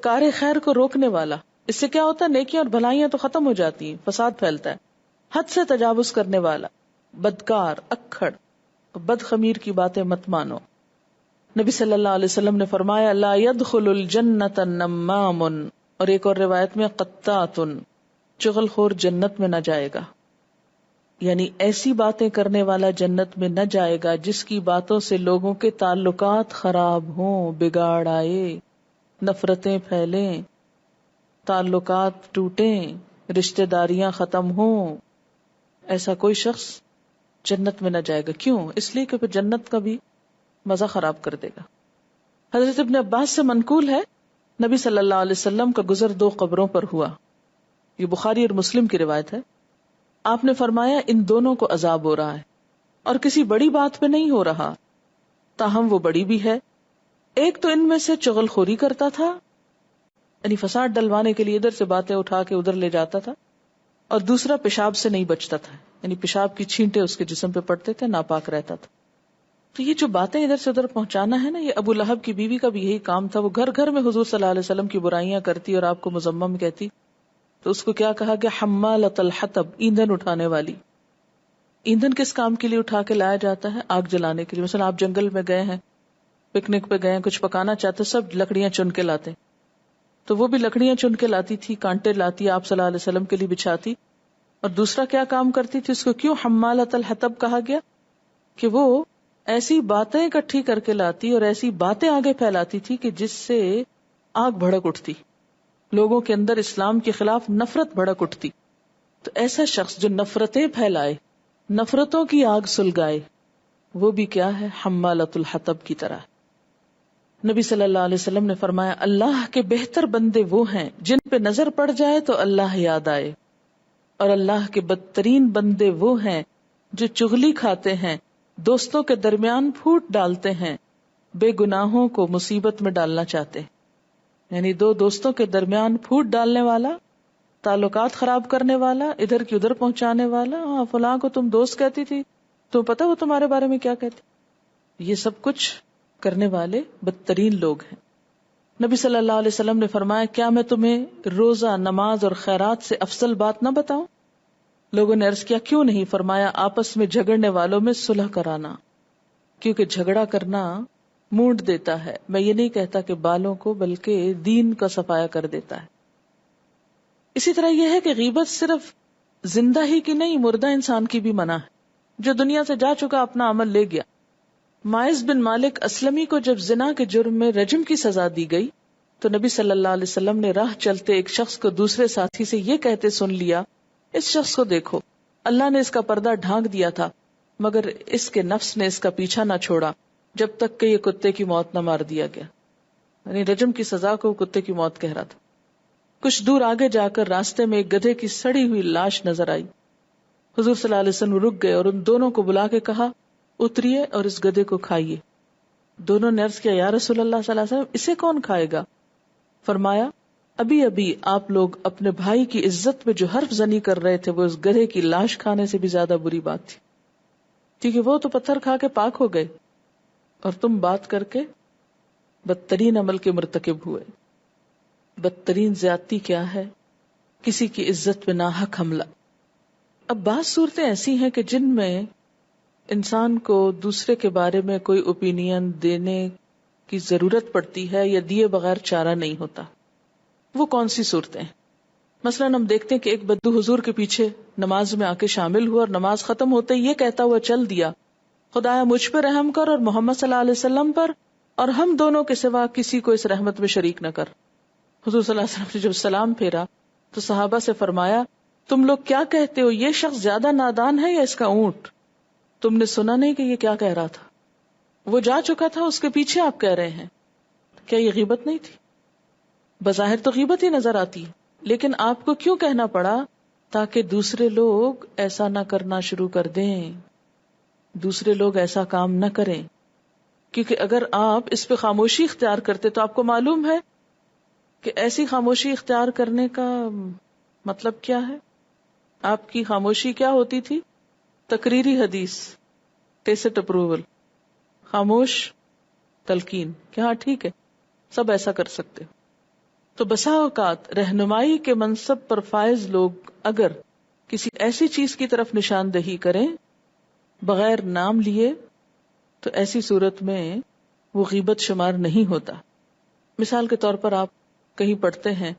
کار خیر کو روکنے والا. اس سے کیا ہوتا ہے؟ نیکیاں اور بھلائیاں تو ختم ہو جاتی ہیں، فساد پھیلتا ہے. حد سے تجاوز کرنے والا، بدکار، اکھڑ، بد خمیر کی باتیں مت مانو. نبی صلی اللہ علیہ وسلم نے فرمایا لا يدخل الجنت نمام، اور ایک اور روایت میں قطات، چغل خور جنت میں نہ جائے گا. یعنی ایسی باتیں کرنے والا جنت میں نہ جائے گا جس کی باتوں سے لوگوں کے تعلقات خراب ہوں، بگاڑ آئے، نفرتیں پھیلیں، تعلقات ٹوٹیں، رشتہ داریاں ختم ہوں. ایسا کوئی شخص جنت میں نہ جائے گا. کیوں؟ اس لیے کہ پھر جنت کا بھی مزہ خراب کر دے گا. حضرت ابن عباس سے منقول ہے نبی صلی اللہ علیہ وسلم کا گزر 2 قبروں پر ہوا. یہ بخاری اور مسلم کی روایت ہے. آپ نے فرمایا ان دونوں کو عذاب ہو رہا ہے اور کسی بڑی بات پہ نہیں ہو رہا، تاہم وہ بڑی بھی ہے. ایک تو ان میں سے چغل خوری کرتا تھا، یعنی فساد ڈلوانے کے لیے ادھر سے باتیں اٹھا کے ادھر لے جاتا تھا، اور دوسرا پیشاب سے نہیں بچتا تھا، یعنی پیشاب کی چھینٹیں اس کے جسم پہ پڑتے تھے، ناپاک رہتا تھا. تو یہ جو باتیں ادھر سے ادھر پہنچانا ہے نا، یہ ابو لہب کی بیوی کا بھی یہی کام تھا. وہ گھر گھر میں حضور صلی اللہ علیہ وسلم کی برائیاں کرتی اور آپ کو مذمم کہتی. تو اس کو کیا کہا کہ حمالۃ الحطب، ایندھن اٹھانے والی. ایندھن کس کام کے لیے اٹھا کے لایا جاتا ہے؟ آگ جلانے کے لیے. مثلا آپ جنگل میں گئے ہیں، پکنک پہ گئے ہیں، کچھ پکانا چاہتے، سب لکڑیاں چن کے لاتے. تو وہ بھی لکڑیاں چن کے لاتی تھی، کانٹے لاتی، آپ صلی اللہ علیہ وسلم کے لیے بچھاتی. اور دوسرا کیا کام کرتی تھی؟ اس کو کیوں حمالۃ الحطب کہا گیا؟ کہ وہ ایسی باتیں اکٹھی کر کے لاتی اور ایسی باتیں آگے پھیلاتی تھی کہ جس سے آگ بھڑک اٹھتی، لوگوں کے اندر اسلام کے خلاف نفرت بھڑک اٹھتی. تو ایسا شخص جو نفرتیں پھیلائے، نفرتوں کی آگ سلگائے، وہ بھی کیا ہے؟ حمالۃ الحطب کی طرح. نبی صلی اللہ علیہ وسلم نے فرمایا اللہ کے بہتر بندے وہ ہیں جن پہ نظر پڑ جائے تو اللہ یاد آئے، اور اللہ کے بدترین بندے وہ ہیں جو چغلی کھاتے ہیں، دوستوں کے درمیان پھوٹ ڈالتے ہیں، بے گناہوں کو مصیبت میں ڈالنا چاہتے ہیں. یعنی 2 دوستوں کے درمیان پھوٹ ڈالنے والا، تعلقات خراب کرنے والا، ادھر کی ادھر پہنچانے والا. ہاں فلاں کو تم دوست کہتی تھی، تو پتہ وہ تمہارے بارے میں کیا کہتی. یہ سب کچھ کرنے والے بدترین لوگ ہیں. نبی صلی اللہ علیہ وسلم نے فرمایا کیا میں تمہیں روزہ، نماز اور خیرات سے افضل بات نہ بتاؤں؟ لوگوں نے عرض کیا کیوں نہیں؟ فرمایا آپس میں جھگڑنے والوں میں صلح کرانا، کیونکہ جھگڑا کرنا مونڈ دیتا ہے. میں یہ نہیں کہتا کہ بالوں کو، بلکہ دین کا صفایا کر دیتا ہے. اسی طرح یہ ہے کہ غیبت صرف زندہ ہی کی نہیں، مردہ انسان کی بھی منع ہے. جو دنیا سے جا چکا اپنا عمل لے گیا. مائز بن مالک اسلمی کو جب زنا کے جرم میں رجم کی سزا دی گئی تو نبی صلی اللہ علیہ وسلم نے راہ چلتے ایک شخص کو دوسرے ساتھی سے یہ کہتے سن لیا اس شخص کو دیکھو، اللہ نے اس کا پردہ ڈھانک دیا تھا مگر اس کے نفس نے اس کا پیچھا نہ چھوڑا جب تک کہ یہ کتے کی موت نہ مار دیا گیا. یعنی رجم کی سزا کو کتے کی موت کہہ رہا تھا. کچھ دور آگے جا کر راستے میں ایک گدھے کی سڑی ہوئی لاش نظر آئی. حضور صلی اللہ علیہ وسلم رک گئے اور ان دونوں کو بلا کے کہا اتریے اور اس گدھے کو کھائیے. دونوں نے عرض کیا یا رسول اللہ صلی اللہ علیہ وسلم اسے کون کھائے گا؟ فرمایا ابھی ابھی آپ لوگ اپنے بھائی کی عزت پہ جو حرف زنی کر رہے تھے وہ اس گدھے کی لاش کھانے سے بھی زیادہ بری بات تھی، کیونکہ وہ تو پتھر کھا کے پاک ہو گئے اور تم بات کر کے بدترین عمل کے مرتکب ہوئے. بدترین زیادتی کیا ہے؟ کسی کی عزت پہ ناحق حملہ. اب بعض صورتیں ایسی ہیں کہ جن میں انسان کو دوسرے کے بارے میں کوئی اوپینین دینے کی ضرورت پڑتی ہے یا دیے بغیر چارہ نہیں ہوتا. وہ کون سی صورتیں ہیں؟ مثلا ہم دیکھتے ہیں کہ ایک بدو حضور کے پیچھے نماز میں آ کے شامل ہوا اور نماز ختم ہوتے ہی یہ کہتا ہوا چل دیا خدایا مجھ پہ رحم کر اور محمد صلی اللہ علیہ وسلم پر، اور ہم دونوں کے سوا کسی کو اس رحمت میں شریک نہ کر. حضور صلی اللہ علیہ وسلم نے جب سلام پھیرا تو صحابہ سے فرمایا تم لوگ کیا کہتے ہو، یہ شخص زیادہ نادان ہے یا اس کا اونٹ؟ تم نے سنا نہیں کہ یہ کیا کہہ رہا تھا؟ وہ جا چکا تھا، اس کے پیچھے آپ کہہ رہے ہیں. کیا یہ غیبت نہیں تھی؟ بظاہر تو غیبت ہی نظر آتی ہے، لیکن آپ کو کیوں کہنا پڑا؟ تاکہ دوسرے لوگ ایسا نہ کرنا شروع کر دیں، دوسرے لوگ ایسا کام نہ کریں. کیونکہ اگر آپ اس پہ خاموشی اختیار کرتے تو آپ کو معلوم ہے کہ ایسی خاموشی اختیار کرنے کا مطلب کیا ہے. آپ کی خاموشی کیا ہوتی تھی؟ تقریری حدیث، ٹیسٹ اپروول، خاموش تلقین کہ ہاں ٹھیک ہے سب ایسا کر سکتے. تو بسا اوقات رہنمائی کے منصب پر فائز لوگ اگر کسی ایسی چیز کی طرف نشاندہی کریں بغیر نام لیے تو ایسی صورت میں وہ غیبت شمار نہیں ہوتا. مثال کے طور پر آپ کہیں پڑھتے ہیں،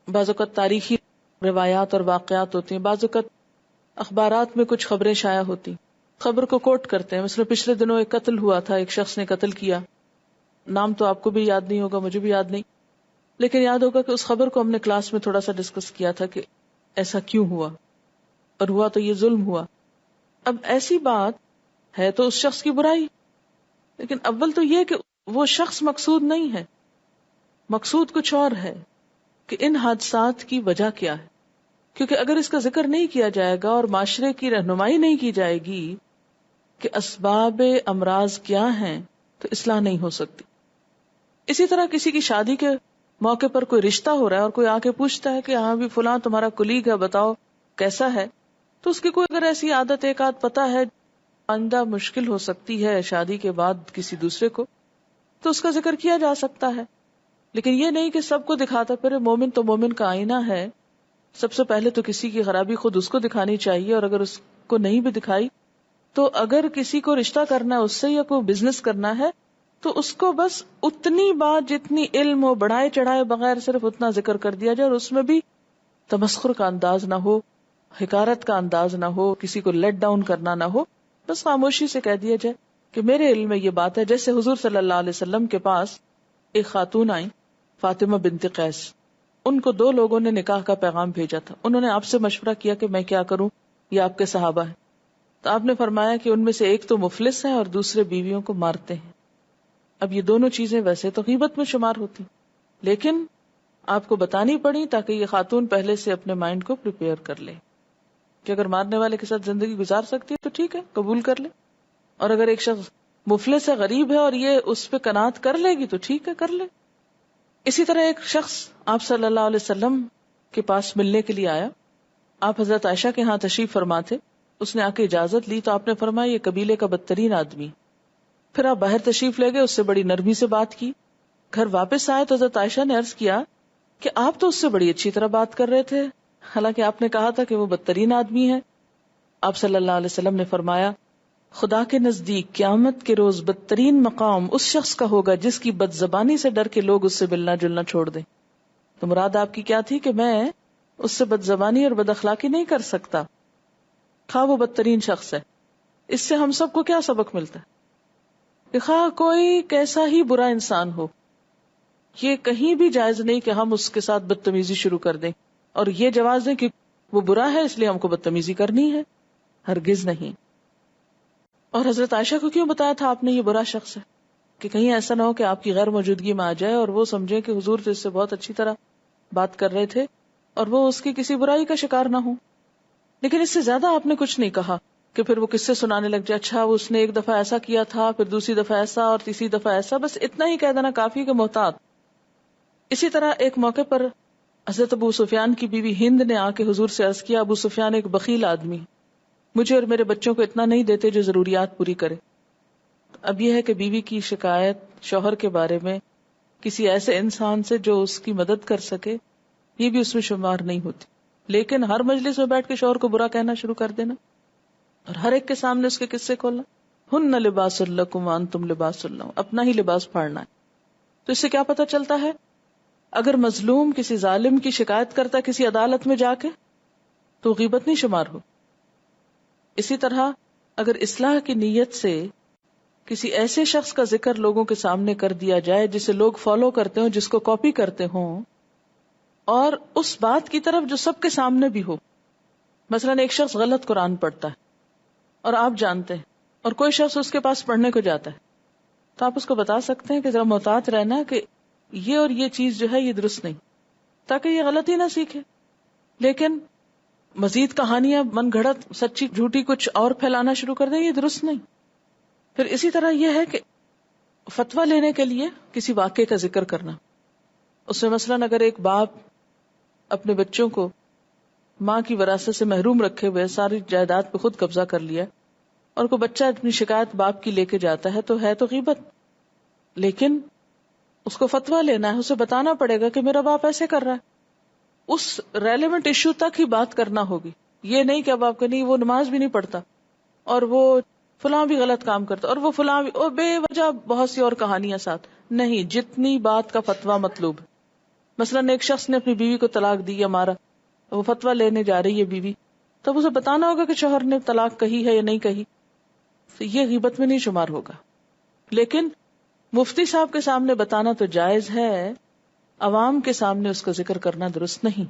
بعض اوقات تاریخی روایات اور واقعات ہوتی ہیں، بعض اوقات اخبارات میں کچھ خبریں شائع ہوتی، خبر کو کوٹ کرتے ہیں. مثلا پچھلے دنوں ایک قتل ہوا تھا، ایک شخص نے قتل کیا، نام تو آپ کو بھی یاد نہیں ہوگا، مجھے بھی یاد نہیں، لیکن یاد ہوگا کہ اس خبر کو ہم نے کلاس میں تھوڑا سا ڈسکس کیا تھا کہ ایسا کیوں ہوا، اور ہوا تو یہ ظلم ہوا. اب ایسی بات ہے تو اس شخص کی برائی، لیکن اول تو یہ کہ وہ شخص مقصود نہیں ہے، مقصود کچھ اور ہے کہ ان حادثات کی وجہ کیا ہے. کیونکہ اگر اس کا ذکر نہیں کیا جائے گا اور معاشرے کی رہنمائی نہیں کی جائے گی کہ اسباب امراض کیا ہیں تو اصلاح نہیں ہو سکتی. اسی طرح کسی کی شادی کے موقع پر کوئی رشتہ ہو رہا ہے اور کوئی آ کے پوچھتا ہے کہ ہاں بھی فلاں تمہارا کلیگ ہے، بتاؤ کیسا ہے، تو اس کی کوئی اگر ایسی عادت ایک آدھ پتہ ہے آئندہ مشکل ہو سکتی ہے شادی کے بعد کسی دوسرے کو، تو اس کا ذکر کیا جا سکتا ہے. لیکن یہ نہیں کہ سب کو دکھاتا پھر. مومن تو مومن کا آئینہ ہے، سب سے پہلے تو کسی کی خرابی خود اس کو دکھانی چاہیے، اور اگر اس کو نہیں بھی دکھائی تو اگر کسی کو رشتہ کرنا ہے اس سے یا کوئی بزنس کرنا ہے تو اس کو بس اتنی بات جتنی علم ہو، بڑھائے چڑھائے بغیر صرف اتنا ذکر کر دیا جائے، اور اس میں بھی تمسخر کا انداز نہ ہو، حقارت کا انداز نہ ہو، کسی کو لیٹ ڈاؤن کرنا نہ ہو، بس خاموشی سے کہہ دیا جائے کہ میرے علم میں یہ بات ہے. جیسے حضور صلی اللہ علیہ وسلم کے پاس ایک خاتون آئی، فاطمہ بنت قیس، ان کو 2 لوگوں نے نکاح کا پیغام بھیجا تھا. انہوں نے آپ سے مشورہ کیا کہ میں کیا کروں، یہ آپ کے صحابہ ہیں. تو آپ نے فرمایا کہ ان میں سے ایک تو مفلس ہے اور دوسرے بیویوں کو مارتے ہیں. اب یہ دونوں چیزیں ویسے تو غیبت میں شمار ہوتی، لیکن آپ کو بتانی پڑی تاکہ یہ خاتون پہلے سے اپنے مائنڈ کو پریپیئر کر لے کہ اگر مارنے والے کے ساتھ زندگی گزار سکتی ہے تو ٹھیک ہے، قبول کر لے، اور اگر ایک شخص مفلس ہے، غریب ہے، اور یہ اس پہ قناعت کر لے گی تو ٹھیک ہے، کر لے. اسی طرح ایک شخص آپ صلی اللہ علیہ وسلم کے پاس ملنے کے لیے آیا. آپ حضرت عائشہ کے ہاں تشریف فرما تھے. اس نے آ کے اجازت لی تو آپ نے فرمایا یہ قبیلے کا بدترین آدمی. پھر آپ باہر تشریف لے گئے، اس سے بڑی نرمی سے بات کی. گھر واپس آئے تو حضرت عائشہ نے عرض کیا کہ آپ تو اس سے بڑی اچھی طرح بات کر رہے تھے، حالانکہ آپ نے کہا تھا کہ وہ بدترین آدمی ہے. آپ صلی اللہ علیہ وسلم نے فرمایا خدا کے نزدیک قیامت کے روز بدترین مقام اس شخص کا ہوگا جس کی بد زبانی سے ڈر کے لوگ اس سے ملنا جلنا چھوڑ دیں. تو مراد آپ کی کیا تھی کہ میں اس سے بد زبانی اور بد اخلاقی نہیں کر سکتا، خواہ وہ بدترین شخص ہے. اس سے ہم سب کو کیا سبق ملتا ہے کہ خواہ کوئی کیسا ہی برا انسان ہو، یہ کہیں بھی جائز نہیں کہ ہم اس کے ساتھ بدتمیزی شروع کر دیں اور یہ جواز دیں کہ وہ برا ہے اس لیے ہم کو بدتمیزی کرنی ہے. ہرگز نہیں. اور حضرت عائشہ کو کیوں بتایا تھا آپ نے یہ برا شخص ہے؟ کہ کہیں ایسا نہ ہو کہ آپ کی غیر موجودگی میں آ جائے اور وہ سمجھے کہ حضور تو اس سے بہت اچھی طرح بات کر رہے تھے اور وہ اس کی کسی برائی کا شکار نہ ہو. لیکن اس سے زیادہ آپ نے کچھ نہیں کہا کہ پھر وہ قصے سنانے لگ جائے، اچھا وہ اس نے ایک دفعہ ایسا کیا تھا، پھر دوسری دفعہ ایسا، اور تیسری دفعہ ایسا. بس اتنا ہی کہہ دینا کافی کہ محتاط. اسی طرح ایک موقع پر حضرت ابو سفیان کی بیوی ہند نے آ کے حضور سے عرض کیا ابو سفیان ایک بخیل آدمی، مجھے اور میرے بچوں کو اتنا نہیں دیتے جو ضروریات پوری کرے. اب یہ ہے کہ بیوی کی شکایت شوہر کے بارے میں کسی ایسے انسان سے جو اس کی مدد کر سکے، یہ بھی اس میں شمار نہیں ہوتی. لیکن ہر مجلس میں بیٹھ کے شوہر کو برا کہنا شروع کر دینا اور ہر ایک کے سامنے اس کے قصے کھولنا، ہن لباس لکم وانتم لباس لہم، اپنا ہی لباس پھاڑنا ہے. تو اس سے کیا پتہ چلتا ہے؟ اگر مظلوم کسی ظالم کی شکایت کرتا کسی عدالت میں جا کے تو غیبت نہیں شمار ہو. اسی طرح اگر اصلاح کی نیت سے کسی ایسے شخص کا ذکر لوگوں کے سامنے کر دیا جائے جسے لوگ فالو کرتے ہوں، جس کو کاپی کرتے ہوں، اور اس بات کی طرف جو سب کے سامنے بھی ہو. مثلا ایک شخص غلط قرآن پڑھتا ہے اور آپ جانتے ہیں، اور کوئی شخص اس کے پاس پڑھنے کو جاتا ہے، تو آپ اس کو بتا سکتے ہیں کہ ذرا محتاط رہنا کہ یہ اور یہ چیز جو ہے یہ درست نہیں، تاکہ یہ غلطی نہ سیکھے. لیکن مزید کہانیاں من گھڑت سچی جھوٹی کچھ اور پھیلانا شروع کر دیں، یہ درست نہیں. پھر اسی طرح یہ ہے کہ فتویٰ لینے کے لیے کسی واقعے کا ذکر کرنا. اس میں مثلاً اگر ایک باپ اپنے بچوں کو ماں کی وراثت سے محروم رکھے ہوئے ساری جائیداد پہ خود قبضہ کر لیا اور کوئی بچہ اپنی شکایت باپ کی لے کے جاتا ہے تو غیبت. لیکن اس کو فتویٰ لینا ہے، اسے بتانا پڑے گا کہ میرا باپ ایسے کر رہا ہے، اس ریلیونٹ ایشو تک ہی بات کرنا ہوگی. یہ نہیں کہ اب آپ کہ نہیں وہ نماز بھی نہیں پڑھتا اور وہ فلاں بھی غلط کام کرتا اور وہ فلاں بھی، اور بے وجہ بہت سی اور کہانیاں ساتھ. نہیں، جتنی بات کا فتویٰ مطلوب. مثلا ایک شخص نے اپنی بیوی کو طلاق دی یا مارا، وہ فتویٰ لینے جا رہی ہے بیوی، تب اسے بتانا ہوگا کہ شوہر نے طلاق کہی ہے یا نہیں کہی. تو یہ غیبت میں نہیں شمار ہوگا. لیکن مفتی صاحب کے سامنے بتانا تو جائز ہے، عوام کے سامنے اس کا ذکر کرنا درست نہیں.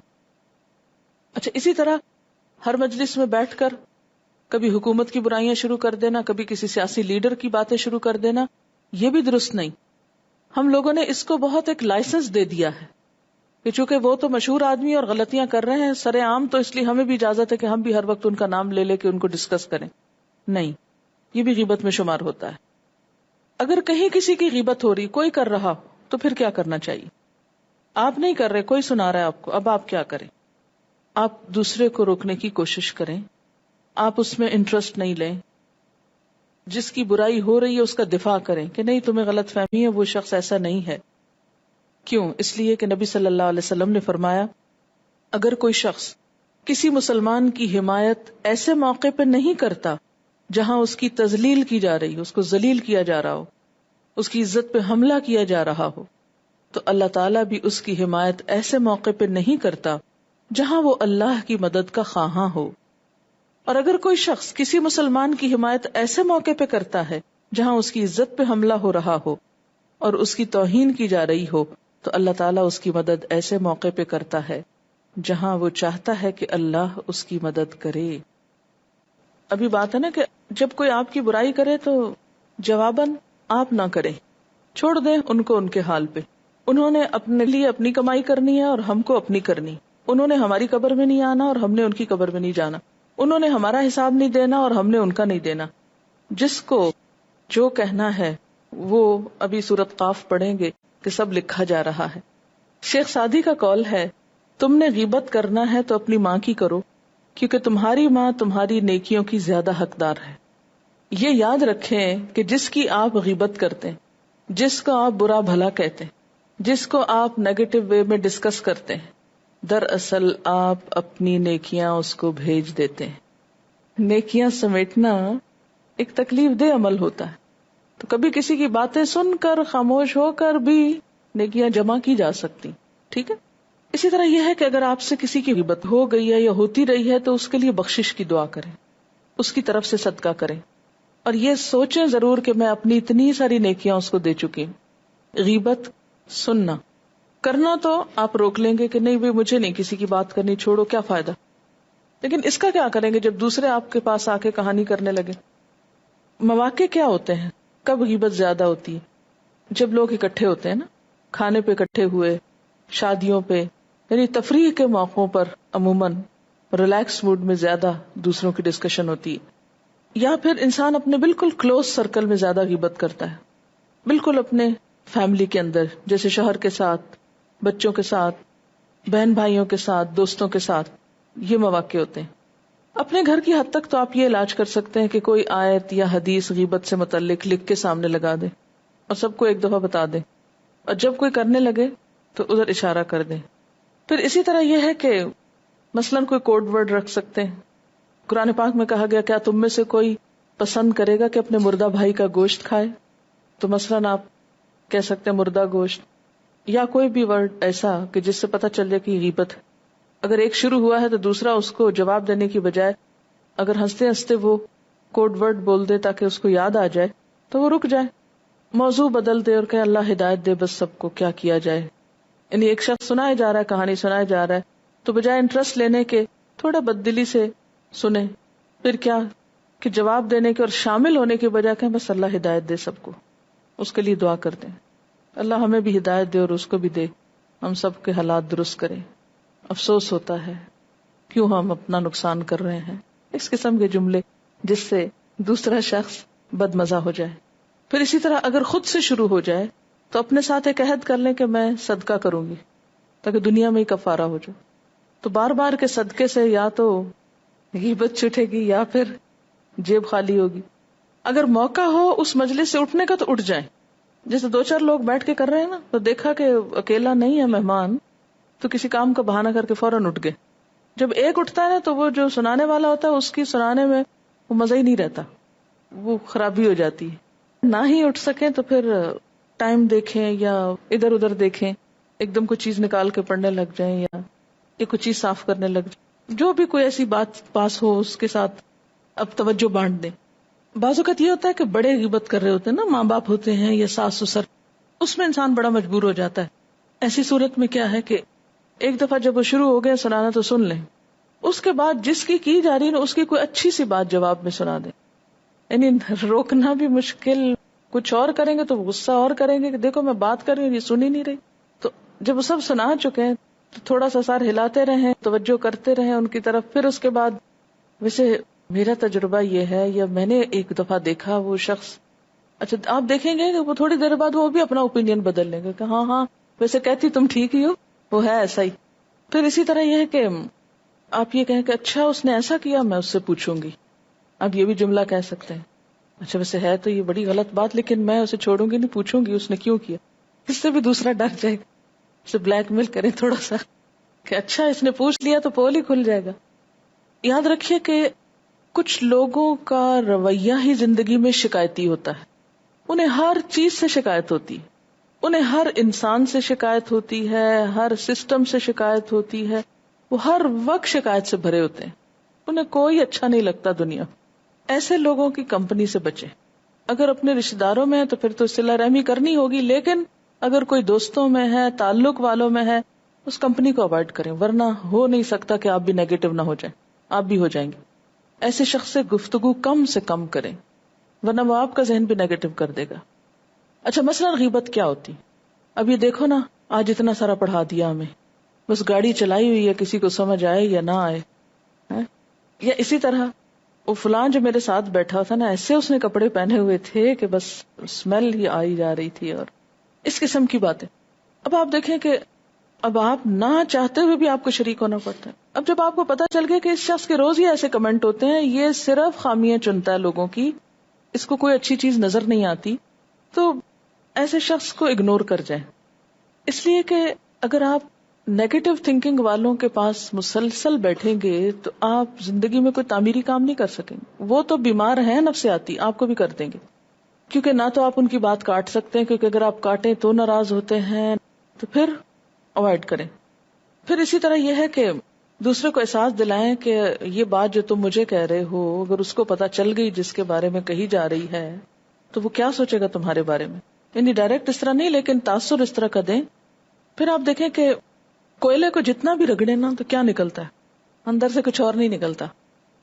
اچھا، اسی طرح ہر مجلس میں بیٹھ کر کبھی حکومت کی برائیاں شروع کر دینا، کبھی کسی سیاسی لیڈر کی باتیں شروع کر دینا، یہ بھی درست نہیں. ہم لوگوں نے اس کو بہت ایک لائسنس دے دیا ہے کہ چونکہ وہ تو مشہور آدمی اور غلطیاں کر رہے ہیں سرے عام، تو اس لیے ہمیں بھی اجازت ہے کہ ہم بھی ہر وقت ان کا نام لے لے کے ان کو ڈسکس کریں. نہیں، یہ بھی غیبت میں شمار ہوتا ہے. اگر کہیں کسی کی غیبت ہو رہی، کوئی کر رہا ہو، تو پھر کیا کرنا چاہیے؟ آپ نہیں کر رہے، کوئی سنا رہا ہے آپ کو، اب آپ کیا کریں؟ آپ دوسرے کو روکنے کی کوشش کریں، آپ اس میں انٹرسٹ نہیں لیں. جس کی برائی ہو رہی ہے اس کا دفاع کریں کہ نہیں تمہیں غلط فہمی ہے، وہ شخص ایسا نہیں ہے. کیوں؟ اس لیے کہ نبی صلی اللہ علیہ وسلم نے فرمایا اگر کوئی شخص کسی مسلمان کی حمایت ایسے موقع پہ نہیں کرتا جہاں اس کی تذلیل کی جا رہی ہو، اس کو ذلیل کیا جا رہا ہو، اس کی عزت پہ حملہ کیا جا رہا ہو، تو اللہ تعالیٰ بھی اس کی حمایت ایسے موقع پہ نہیں کرتا جہاں وہ اللہ کی مدد کا خواہاں ہو. اور اگر کوئی شخص کسی مسلمان کی حمایت ایسے موقع پہ کرتا ہے جہاں اس کی عزت پہ حملہ ہو رہا ہو اور اس کی توہین کی جا رہی ہو، تو اللہ تعالیٰ اس کی مدد ایسے موقع پہ کرتا ہے جہاں وہ چاہتا ہے کہ اللہ اس کی مدد کرے. ابھی بات ہے نا کہ جب کوئی آپ کی برائی کرے تو جواباً آپ نہ کریں، چھوڑ دیں ان کو ان کے حال پہ. انہوں نے اپنے لیے اپنی کمائی کرنی ہے اور ہم کو اپنی کرنی. انہوں نے ہماری قبر میں نہیں آنا اور ہم نے ان کی قبر میں نہیں جانا. انہوں نے ہمارا حساب نہیں دینا اور ہم نے ان کا نہیں دینا. جس کو جو کہنا ہے وہ ابھی سورۃ قاف پڑھیں گے کہ سب لکھا جا رہا ہے. شیخ سعدی کا قول ہے تم نے غیبت کرنا ہے تو اپنی ماں کی کرو، کیونکہ تمہاری ماں تمہاری نیکیوں کی زیادہ حقدار ہے. یہ یاد رکھیں کہ جس کی آپ غیبت کرتے ہیں، جس کو آپ برا بھلا کہتے ہیں، جس کو آپ نیگیٹو وے میں ڈسکس کرتے ہیں، دراصل آپ اپنی نیکیاں اس کو بھیج دیتے ہیں. نیکیاں سمیٹنا ایک تکلیف دہ عمل ہوتا ہے، تو کبھی کسی کی باتیں سن کر خاموش ہو کر بھی نیکیاں جمع کی جا سکتی. ٹھیک ہے. اسی طرح یہ ہے کہ اگر آپ سے کسی کی غیبت ہو گئی ہے یا ہوتی رہی ہے تو اس کے لیے بخشش کی دعا کریں، اس کی طرف سے صدقہ کریں، اور یہ سوچیں ضرور کہ میں اپنی اتنی ساری نیکیاں اس کو دے چکی ہوں. غیبت سننا کرنا تو آپ روک لیں گے کہ نہیں بھائی مجھے نہیں کسی کی بات کرنی، چھوڑو، کیا فائدہ. لیکن اس کا کیا کریں گے جب دوسرے آپ کے پاس آ کے کہانی کرنے لگے؟ مواقع کیا ہوتے ہیں کب غیبت زیادہ ہوتی ہے؟ جب لوگ اکٹھے ہوتے ہیں نا، کھانے پہ اکٹھے ہوئے، شادیوں پہ، یعنی تفریح کے موقعوں پر عموماً ریلیکس موڈ میں زیادہ دوسروں کی ڈسکشن ہوتی ہے. یا پھر انسان اپنے بالکل کلوز سرکل میں زیادہ غیبت کرتا ہے، بالکل اپنے فیملی کے اندر، جیسے شوہر کے ساتھ، بچوں کے ساتھ، بہن بھائیوں کے ساتھ، دوستوں کے ساتھ. یہ مواقع ہوتے ہیں. اپنے گھر کی حد تک تو آپ یہ علاج کر سکتے ہیں کہ کوئی آیت یا حدیث غیبت سے متعلق لکھ کے سامنے لگا دیں اور سب کو ایک دفعہ بتا دیں، اور جب کوئی کرنے لگے تو ادھر اشارہ کر دیں. پھر اسی طرح یہ ہے کہ مثلاً کوئی کوڈ ورڈ رکھ سکتے ہیں. قرآن پاک میں کہا گیا کیا تم میں سے کوئی پسند کرے گا کہ اپنے مردہ بھائی کا گوشت کھائے؟ تو مثلاً آپ کہہ سکتے ہیں مردہ گوشت، یا کوئی بھی ورڈ ایسا کہ جس سے پتہ چل جائے کہ غیبت ہے. اگر ایک شروع ہوا ہے تو دوسرا اس کو جواب دینے کی بجائے اگر ہنستے ہنستے وہ کوڈ ورڈ بول دے تاکہ اس کو یاد آ جائے تو وہ رک جائے، موضوع بدل دے اور کہ اللہ ہدایت دے بس سب کو، کیا کیا جائے. یعنی ایک شخص سنایا جا رہا ہے، کہانی سنایا جا رہا ہے، تو بجائے انٹرسٹ لینے کے تھوڑا بددلی سے سنیں. پھر کیا کہ جواب دینے کے اور شامل ہونے کے بجائے کہ بس اللہ ہدایت دے سب کو، اس کے لیے دعا کرتے ہیں اللہ ہمیں بھی ہدایت دے اور اس کو بھی دے، ہم سب کے حالات درست کرے. افسوس ہوتا ہے کیوں ہم اپنا نقصان کر رہے ہیں، اس قسم کے جملے جس سے دوسرا شخص بد مزہ ہو جائے. پھر اسی طرح اگر خود سے شروع ہو جائے تو اپنے ساتھ ایک عہد کر لیں کہ میں صدقہ کروں گی تاکہ دنیا میں ہی کفارہ ہو جائے. تو بار بار کے صدقے سے یا تو غیبت چھٹے گی یا پھر جیب خالی ہوگی. اگر موقع ہو اس مجلس سے اٹھنے کا تو اٹھ جائیں، جیسے 2-4 لوگ بیٹھ کے کر رہے ہیں نا، تو دیکھا کہ اکیلا نہیں ہے مہمان، تو کسی کام کا بہانہ کر کے فوراً اٹھ گئے. جب ایک اٹھتا ہے نا تو وہ جو سنانے والا ہوتا ہے اس کی سنانے میں وہ مزہ ہی نہیں رہتا، وہ خرابی ہو جاتی ہے. نہ ہی اٹھ سکیں تو پھر ٹائم دیکھیں یا ادھر ادھر دیکھیں، ایک دم کوئی چیز نکال کے پڑھنے لگ جائیں یا کوئی چیز صاف کرنے لگ جائیں، جو بھی کوئی ایسی بات پاس ہو اس کے ساتھ اب توجہ بانٹ دیں. بعض اوقات یہ ہوتا ہے کہ بڑے غیبت کر رہے ہوتے ہیں نا، ماں باپ ہوتے ہیں یا ساس سسر، اس میں انسان بڑا مجبور ہو جاتا ہے. ایسی صورت میں کیا ہے کہ ایک دفعہ جب وہ شروع ہو گئے سنانا تو سن لیں، اس کے بعد جس کی جا رہی ہے اس کی کوئی اچھی سی بات جواب میں سنا دیں. یعنی روکنا بھی مشکل، کچھ اور کریں گے تو غصہ اور کریں گے کہ دیکھو میں بات کر رہی ہوں یہ سن ہی نہیں رہی. تو جب وہ سب سنا چکے ہیں تو تھوڑا سا سار ہلاتے رہیں، توجہ کرتے رہیں ان کی طرف. پھر اس کے بعد ویسے میرا تجربہ یہ ہے یا میں نے ایک دفعہ دیکھا وہ شخص، اچھا آپ دیکھیں گے کہ وہ تھوڑی دیر بعد وہ بھی اپنا اوپینین بدل لیں گے کہ ہاں ہاں ویسے کہتی تم ٹھیک ہی ہو، وہ ہے ایسا ہی. پھر اسی طرح یہ ہے کہ آپ یہ کہیں کہ اچھا اس نے ایسا کیا، میں اس سے پوچھوں گی. آپ یہ بھی جملہ کہہ سکتے ہیں، اچھا ویسے ہے تو یہ بڑی غلط بات لیکن میں اسے چھوڑوں گی نہیں، پوچھوں گی اس نے کیوں کیا. اس سے بھی دوسرا ڈر جائے گا، اسے بلیک میل کریں تھوڑا سا کہ اچھا اس نے پوچھ لیا تو پول ہی کھل جائے گا. یاد رکھیے کہ کچھ لوگوں کا رویہ ہی زندگی میں شکایتی ہوتا ہے. انہیں ہر چیز سے شکایت ہوتی ہے، انہیں ہر انسان سے شکایت ہوتی ہے، ہر سسٹم سے شکایت ہوتی ہے، وہ ہر وقت شکایت سے بھرے ہوتے ہیں، انہیں کوئی اچھا نہیں لگتا دنیا. ایسے لوگوں کی کمپنی سے بچیں. اگر اپنے رشتے داروں میں ہے تو پھر تو صلہ رحمی کرنی ہوگی، لیکن اگر کوئی دوستوں میں ہے، تعلق والوں میں ہے، اس کمپنی کو اوائڈ کریں، ورنہ ہو نہیں سکتا کہ آپ بھی نیگیٹو نہ ہو جائیں، آپ بھی ہو جائیں گے. ایسے شخص سے گفتگو کم سے کم کریں، ورنہ وہ آپ کا ذہن بھی نیگیٹو کر دے گا. اچھا مثلا غیبت کیا ہوتی؟ اب یہ دیکھو نا، آج اتنا سارا پڑھا دیا ہمیں، بس گاڑی چلائی ہوئی ہے، کسی کو سمجھ آئے یا نہ آئے. یا اسی طرح وہ فلان جو میرے ساتھ بیٹھا تھا نا، ایسے اس نے کپڑے پہنے ہوئے تھے کہ بس اسمیل ہی آئی جا رہی تھی، اور اس قسم کی باتیں. اب آپ دیکھیں کہ اب آپ نہ چاہتے ہوئے بھی آپ کو شریک ہونا پڑتا ہے. اب جب آپ کو پتا چل گیا کہ اس شخص کے روز ہی ایسے کمنٹ ہوتے ہیں، یہ صرف خامیاں چنتا ہے لوگوں کی، اس کو کوئی اچھی چیز نظر نہیں آتی، تو ایسے شخص کو اگنور کر جائیں. اس لیے کہ اگر آپ نیگیٹو تھنکنگ والوں کے پاس مسلسل بیٹھیں گے تو آپ زندگی میں کوئی تعمیری کام نہیں کر سکیں گے. وہ تو بیمار ہیں نفسیاتی، آپ کو بھی کر دیں گے، کیونکہ نہ تو آپ ان کی بات کاٹ سکتے ہیں، کیونکہ اگر آپ کاٹیں تو ناراض ہوتے ہیں، تو پھر اوائڈ کریں. پھر اسی طرح یہ ہے کہ دوسرے کو احساس دلائیں کہ یہ بات جو تم مجھے کہہ رہے ہو، اگر اس کو پتا چل گئی جس کے بارے میں کہی جا رہی ہے تو وہ کیا سوچے گا تمہارے بارے میں. یعنی ڈائریکٹ اس طرح نہیں، لیکن تاثر اس طرح کا دیں. پھر آپ دیکھیں کہ کوئلے کو جتنا بھی رگڑے نا تو کیا نکلتا ہے، اندر سے کچھ اور نہیں نکلتا.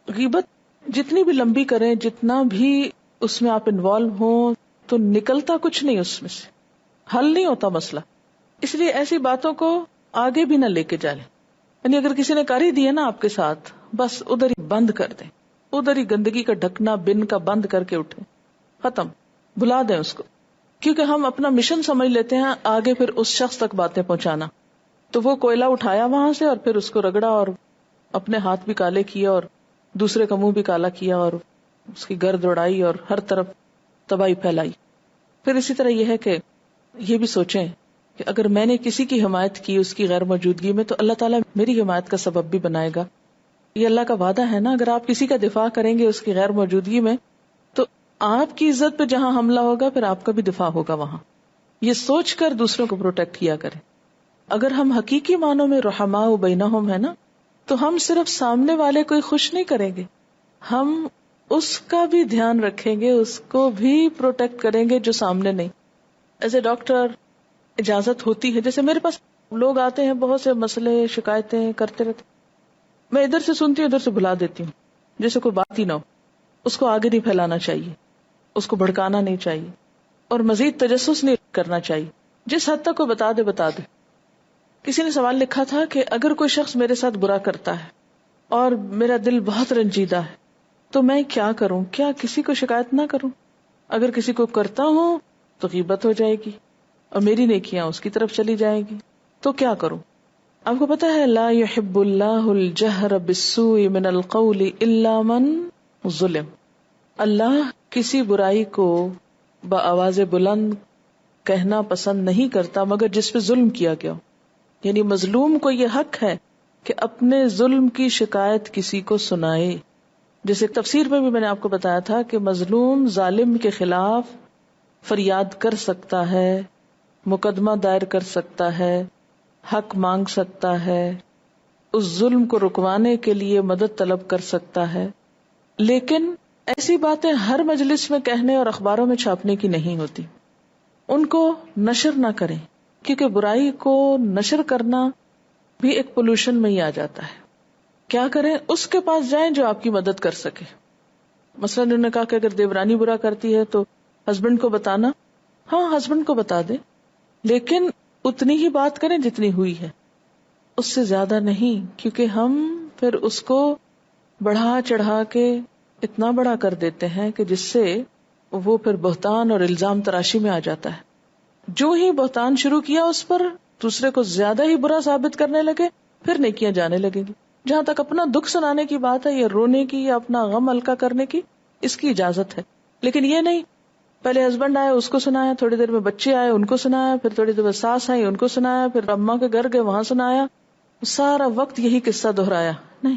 غیبت جتنی بھی لمبی کریں، جتنا بھی اس میں آپ انوالو ہوں، تو نکلتا کچھ نہیں، اس میں سے حل نہیں ہوتا مسئلہ. اس لیے ایسی باتوں کو آگے بھی نہ لے کے جائیں. یعنی اگر کسی نے کر ہی دیا نا آپ کے ساتھ، بس ادھر ہی بند کر دیں، ادھر ہی گندگی کا ڈھکنا بن کا بند کر کے اٹھیں، ختم، بھلا دیں اس کو. کیونکہ ہم اپنا مشن سمجھ لیتے ہیں آگے پھر اس شخص تک باتیں پہنچانا. تو وہ کوئلہ اٹھایا وہاں سے اور پھر اس کو رگڑا اور اپنے ہاتھ بھی کالے کیا اور دوسرے کا منہ بھی کالا کیا اور اس کی گرد اڑائی اور ہر طرف تباہی پھیلائی. پھر اسی طرح یہ ہے کہ یہ بھی سوچیں کہ اگر میں نے کسی کی حمایت کی اس کی غیر موجودگی میں، تو اللہ تعالیٰ میری حمایت کا سبب بھی بنائے گا. یہ اللہ کا وعدہ ہے نا. اگر آپ کسی کا دفاع کریں گے اس کی غیر موجودگی میں، تو آپ کی عزت پہ جہاں حملہ ہوگا پھر آپ کا بھی دفاع ہوگا وہاں. یہ سوچ کر دوسروں کو پروٹیکٹ کیا کریں. اگر ہم حقیقی معنوں میں رحماء بینہم ہے نا، تو ہم صرف سامنے والے کو ہی خوش نہیں کریں گے، ہم اس کا بھی دھیان رکھیں گے، اس کو بھی پروٹیکٹ کریں گے جو سامنے نہیں. ایسے ڈاکٹر اجازت ہوتی ہے، جیسے میرے پاس لوگ آتے ہیں بہت سے مسئلے شکایتیں کرتے رہتے، میں ادھر سے سنتی ہوں ادھر سے بھلا دیتی ہوں، جیسے کوئی بات ہی نہ ہو. اس کو آگے نہیں پھیلانا چاہیے، اس کو بھڑکانا نہیں چاہیے، اور مزید تجسس نہیں کرنا چاہیے. جس حد تک کو بتا دے بتا دے. کسی نے سوال لکھا تھا کہ اگر کوئی شخص میرے ساتھ برا کرتا ہے اور میرا دل بہت رنجیدہ ہے تو میں کیا کروں؟ کیا کسی کو شکایت نہ کروں؟ اگر کسی کو کرتا ہوں تو غیبت ہو جائے گی اور میری نیکیاں اس کی طرف چلی جائیں گی، تو کیا کروں؟ آپ کو پتا ہے لا يحب اللہ الجہر بالسوء من القول الا من ظلم. اللہ کسی برائی کو بآواز بلند کہنا پسند نہیں کرتا مگر جس پہ ظلم کیا گیا ہو. یعنی مظلوم کو یہ حق ہے کہ اپنے ظلم کی شکایت کسی کو سنائے. جیسے تفسیر میں بھی میں نے آپ کو بتایا تھا کہ مظلوم ظالم کے خلاف فریاد کر سکتا ہے، مقدمہ دائر کر سکتا ہے، حق مانگ سکتا ہے، اس ظلم کو رکوانے کے لیے مدد طلب کر سکتا ہے. لیکن ایسی باتیں ہر مجلس میں کہنے اور اخباروں میں چھاپنے کی نہیں ہوتی. ان کو نشر نہ کریں، کیونکہ برائی کو نشر کرنا بھی ایک پولوشن میں ہی آ جاتا ہے. کیا کریں؟ اس کے پاس جائیں جو آپ کی مدد کر سکے. مثلا انہوں نے کہا کہ اگر دیورانی برا کرتی ہے تو ہسبینڈ کو بتانا، ہاں ہسبینڈ کو بتا دیں، لیکن اتنی ہی بات کریں جتنی ہوئی ہے، اس سے زیادہ نہیں، کیونکہ ہم پھر اس کو بڑھا چڑھا کے اتنا بڑا کر دیتے ہیں کہ جس سے وہ پھر بہتان اور الزام تراشی میں آ جاتا ہے. جو ہی بہتان شروع کیا اس پر، دوسرے کو زیادہ ہی برا ثابت کرنے لگے، پھر نیکیاں جانے لگیں گی. جہاں تک اپنا دکھ سنانے کی بات ہے، یا رونے کی یا اپنا غم ہلکا کرنے کی، اس کی اجازت ہے. لیکن یہ نہیں پہلے ہسبینڈ آئے اس کو سنایا، تھوڑی دیر میں بچے آئے ان کو سنایا، پھر تھوڑی دیر میں ساس آئی ان کو سنایا، پھر اماں کے گھر گئے وہاں سنایا، سارا وقت یہی قصہ دہرایا. نہیں،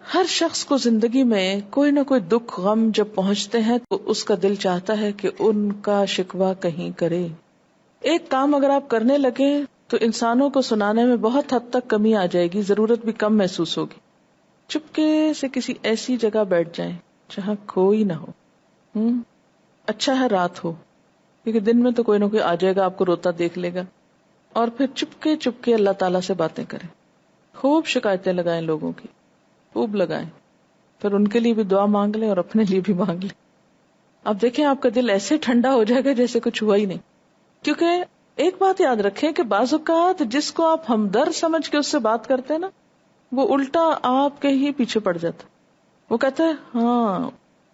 ہر شخص کو زندگی میں کوئی نہ کوئی دکھ غم جب پہنچتے ہیں تو اس کا دل چاہتا ہے کہ ان کا شکوہ کہیں کرے. ایک کام اگر آپ کرنے لگے تو انسانوں کو سنانے میں بہت حد تک کمی آ جائے گی، ضرورت بھی کم محسوس ہوگی. چپکے سے کسی ایسی جگہ بیٹھ جائیں جہاں کوئی نہ ہو. اچھا ہے رات ہو، کیونکہ دن میں تو کوئی نہ کوئی آ جائے گا آپ کو روتا دیکھ لے گا. اور پھر چپکے چپکے اللہ تعالیٰ سے باتیں کریں، خوب شکایتیں لگائیں لوگوں کی، خوب لگائیں، پھر ان کے لیے بھی دعا مانگ لیں اور اپنے لیے بھی مانگ لیں. اب دیکھیں آپ کا دل ایسے ٹھنڈا ہو جائے گا جیسے کچھ ہوا ہی نہیں. کیونکہ ایک بات یاد رکھیں کہ بعض اوقات جس کو آپ ہمدرد سمجھ کے اس سے بات کرتے ہیں نا، وہ الٹا آپ کے ہی پیچھے پڑ جاتا. وہ کہتا ہے ہاں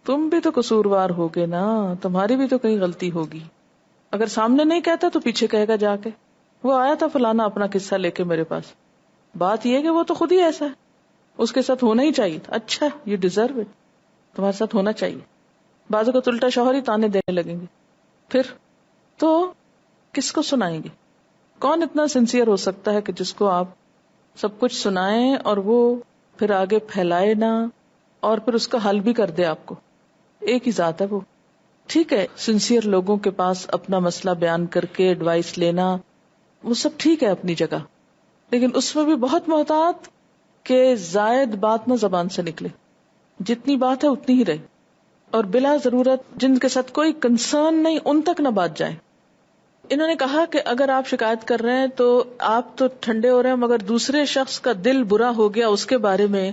تم بھی تو قصوروار ہوگے نا، تمہاری بھی تو کہیں غلطی ہوگی. اگر سامنے نہیں کہتا تو پیچھے کہے گا جا کے، وہ آیا تھا فلانا اپنا قصہ لے کے میرے پاس. بات یہ کہ وہ تو خود ہی ایسا ہے، اس کے ساتھ ہونا ہی چاہیے تھا. اچھا یو ڈیزرو اٹ، تمہارے ساتھ ہونا چاہیے. بعضوں کو الٹا شوہر ہی تانے دینے لگیں گے. پھر تو کس کو سنائیں گے؟ کون اتنا سنسیئر ہو سکتا ہے کہ جس کو آپ سب کچھ سنائیں اور وہ پھر آگے پھیلائے نہ، اور پھر اس کا حل بھی کر دے آپ کو؟ ایک ہی ذات ہے وہ. ٹھیک ہے سنسیئر لوگوں کے پاس اپنا مسئلہ بیان کر کے ایڈوائس لینا وہ سب ٹھیک ہے اپنی جگہ، لیکن اس میں بھی بہت محتاط کہ زائد بات نہ زبان سے نکلے. جتنی بات ہے اتنی ہی رہے، اور بلا ضرورت جن کے ساتھ کوئی کنسرن نہیں ان تک نہ بات جائے. انہوں نے کہا کہ اگر آپ شکایت کر رہے ہیں تو آپ تو ٹھنڈے ہو رہے ہیں، مگر دوسرے شخص کا دل برا ہو گیا اس کے بارے میں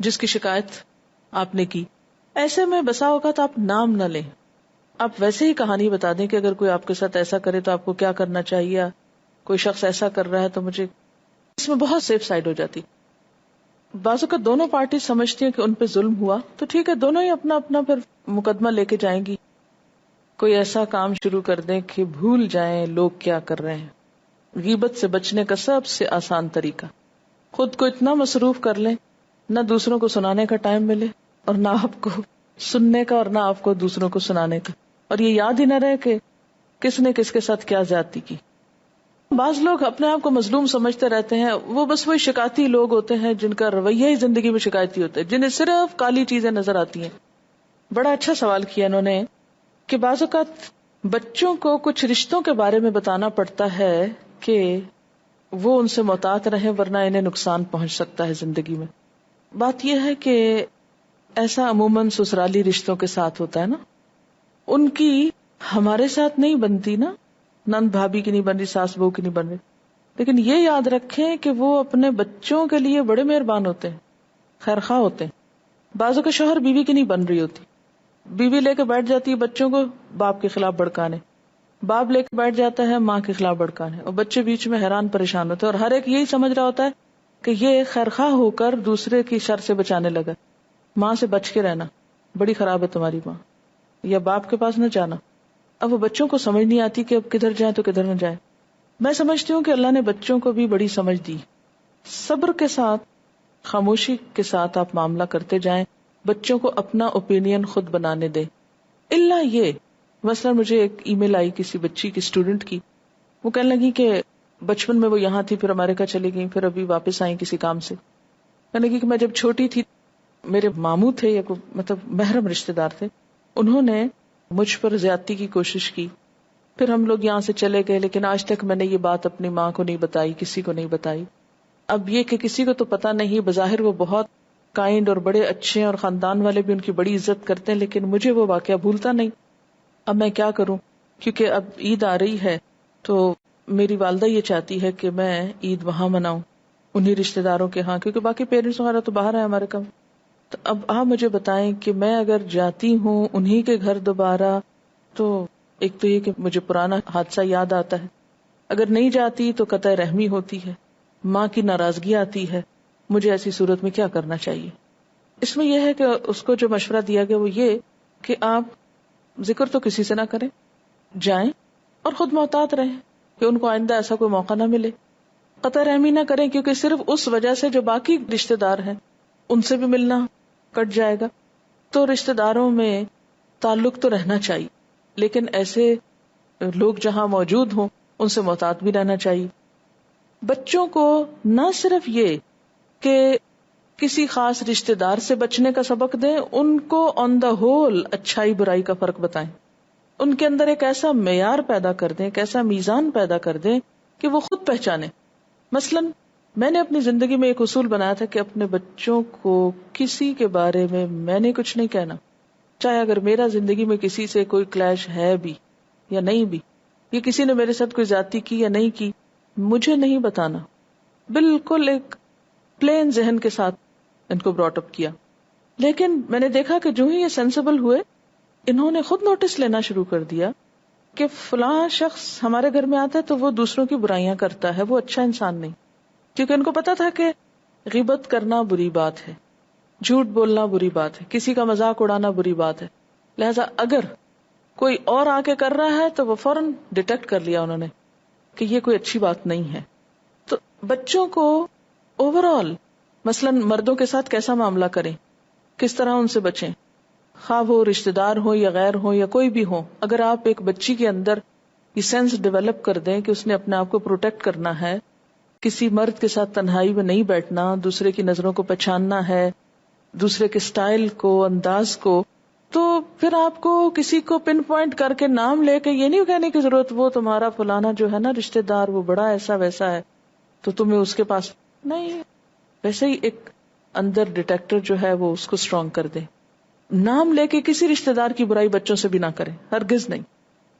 جس کی شکایت آپ نے کی. ایسے میں بسا اوقات آپ نام نہ لیں، آپ ویسے ہی کہانی بتا دیں کہ اگر کوئی آپ کے ساتھ ایسا کرے تو آپ کو کیا کرنا چاہیے، کوئی شخص ایسا کر رہا ہے تو مجھے، اس میں بہت سیف سائڈ ہو جاتی. بعضوں کا دونوں پارٹی سمجھتی ہیں کہ ان پہ ظلم ہوا تو ٹھیک ہے، دونوں ہی اپنا اپنا پھر مقدمہ لے کے جائیں گی. کوئی ایسا کام شروع کر دیں کہ بھول جائیں لوگ کیا کر رہے ہیں. غیبت سے بچنے کا سب سے آسان طریقہ، خود کو اتنا مصروف کر لیں نہ دوسروں کو سنانے کا ٹائم ملے اور نہ آپ کو سننے کا اور نہ آپ کو دوسروں کو سنانے کا، اور یہ یاد ہی نہ رہے کہ کس نے کس کے ساتھ کیا زیادتی کی. بعض لوگ اپنے آپ کو مظلوم سمجھتے رہتے ہیں، وہ بس وہی شکایتی لوگ ہوتے ہیں جن کا رویہ ہی زندگی میں شکایتی ہوتا ہے، جنہیں صرف کالی چیزیں نظر آتی ہیں. بڑا اچھا سوال کیا انہوں نے کہ بعض اوقات بچوں کو کچھ رشتوں کے بارے میں بتانا پڑتا ہے کہ وہ ان سے محتاط رہیں ورنہ انہیں نقصان پہنچ سکتا ہے زندگی میں. بات یہ ہے کہ ایسا عموماً سسرالی رشتوں کے ساتھ ہوتا ہے نا، ان کی ہمارے ساتھ نہیں بنتی نا، نند بھابھی کی نہیں بن رہی، ساس بہو کی نہیں بن رہی. لیکن یہ یاد رکھیں کہ وہ اپنے بچوں کے لیے بڑے مہربان ہوتے ہیں، خیرخواہ ہوتے ہیں. بعضوں کے شوہر بیوی کی نہیں بن رہی ہوتی، بیوی لے کے بیٹھ جاتی ہے بچوں کو باپ کے خلاف بھڑکانے، باپ لے کے بیٹھ جاتا ہے ماں کے خلاف بھڑکانے، اور بچے بیچ میں حیران پریشان ہوتے ہیں، اور ہر ایک یہی سمجھ رہا ہوتا ہے کہ یہ خیرخواہ ہو کر دوسرے کی شر سے بچانے لگا. ماں سے بچ کے رہنا، بڑی خراب ہے تمہاری ماں، یا باپ کے پاس نہ جانا. اب وہ بچوں کو سمجھ نہیں آتی کہ اب کدھر جائیں تو کدھر نہ جائیں. میں سمجھتی ہوں کہ اللہ نے بچوں کو بھی بڑی سمجھ دی. صبر کے ساتھ، خاموشی کے ساتھ آپ معاملہ کرتے جائیں، بچوں کو اپنا اوپینین خود بنانے دیں. الا یہ مثلا مجھے ایک ای میل آئی کسی بچی کی اسٹوڈنٹ کی، وہ کہنے لگی کہ بچپن میں وہ یہاں تھی، پھر امریکہ چلی گئی، پھر ابھی واپس آئی کسی کام سے. کہنے لگی کہ میں جب چھوٹی تھی میرے ماموں تھے یا مطلب محرم رشتے دار تھے، انہوں نے مجھ پر زیادتی کی کوشش کی، پھر ہم لوگ یہاں سے چلے گئے، لیکن آج تک میں نے یہ بات اپنی ماں کو نہیں بتائی، کسی کو نہیں بتائی. اب یہ کہ کسی کو تو پتا نہیں، بظاہر وہ بہت کائنڈ اور بڑے اچھے ہیں اور خاندان والے بھی ان کی بڑی عزت کرتے ہیں، لیکن مجھے وہ واقعہ بھولتا نہیں. اب میں کیا کروں، کیونکہ اب عید آ رہی ہے تو میری والدہ یہ چاہتی ہے کہ میں عید وہاں مناؤں، انہی رشتے داروں کے ہاں، کیونکہ باقی پیرنٹس وغیرہ تو باہر ہیں ہمارے کم. تو اب آپ مجھے بتائیں کہ میں اگر جاتی ہوں انہی کے گھر دوبارہ، تو ایک تو یہ کہ مجھے پرانا حادثہ یاد آتا ہے، اگر نہیں جاتی تو قطع رحمی ہوتی ہے، ماں کی ناراضگی آتی ہے. مجھے ایسی صورت میں کیا کرنا چاہیے؟ اس میں یہ ہے کہ اس کو جو مشورہ دیا گیا وہ یہ کہ آپ ذکر تو کسی سے نہ کریں، جائیں اور خود محتاط رہیں کہ ان کو آئندہ ایسا کوئی موقع نہ ملے. قطع رحمی نہ کریں، کیونکہ صرف اس وجہ سے جو باقی رشتے دار ہیں ان سے بھی ملنا کٹ جائے گا. تو رشتے داروں میں تعلق تو رہنا چاہیے، لیکن ایسے لوگ جہاں موجود ہوں ان سے محتاط بھی رہنا چاہیے. بچوں کو نہ صرف یہ کہ کسی خاص رشتے دار سے بچنے کا سبق دیں، ان کو آن دا ہول اچھائی برائی کا فرق بتائیں. ان کے اندر ایک ایسا معیار پیدا کر دیں، ایک ایسا میزان پیدا کر دیں کہ وہ خود پہچانے. مثلا میں نے اپنی زندگی میں ایک اصول بنایا تھا کہ اپنے بچوں کو کسی کے بارے میں نے کچھ نہیں کہنا، چاہے اگر میرا زندگی میں کسی سے کوئی کلیش ہے بھی یا نہیں بھی، یا کسی نے میرے ساتھ کوئی زیادتی کی یا نہیں کی، مجھے نہیں بتانا. بالکل ایک پلین ذہن کے ساتھ ان کو براٹ اپ کیا. لیکن میں نے دیکھا کہ جو ہی یہ سینسیبل ہوئے، انہوں نے خود نوٹس لینا شروع کر دیا کہ فلاں شخص ہمارے گھر میں آتا ہے تو وہ دوسروں کی برائیاں کرتا ہے، وہ اچھا انسان نہیں. کیونکہ ان کو پتا تھا کہ غیبت کرنا بری بات ہے، جھوٹ بولنا بری بات ہے، کسی کا مذاق اڑانا بری بات ہے. لہذا اگر کوئی اور آ کے کر رہا ہے تو وہ فوراً ڈیٹیکٹ کر لیا انہوں نے کہ یہ کوئی اچھی بات نہیں ہے. تو بچوں کو اوور آل مثلا مردوں کے ساتھ کیسا معاملہ کریں، کس طرح ان سے بچیں، خواہ وہ رشتے دار ہو یا غیر ہو یا کوئی بھی ہو. اگر آپ ایک بچی کے اندر یہ سینس ڈیولپ کر دیں کہ اس نے اپنے آپ کو پروٹیکٹ کرنا ہے، کسی مرد کے ساتھ تنہائی میں نہیں بیٹھنا، دوسرے کی نظروں کو پہچاننا ہے، دوسرے کے سٹائل کو، انداز کو، تو پھر آپ کو کسی کو پن پوائنٹ کر کے نام لے کے یہ نہیں کہنے کی ضرورت وہ تمہارا فلانا جو ہے نا رشتے دار وہ بڑا ایسا ویسا ہے تو تمہیں اس کے پاس نہیں. ویسے ہی ایک اندر ڈیٹیکٹر جو ہے وہ اس کو اسٹرانگ کر دے. نام لے کے کسی رشتے دار کی برائی بچوں سے بھی نہ کریں، ہرگز نہیں،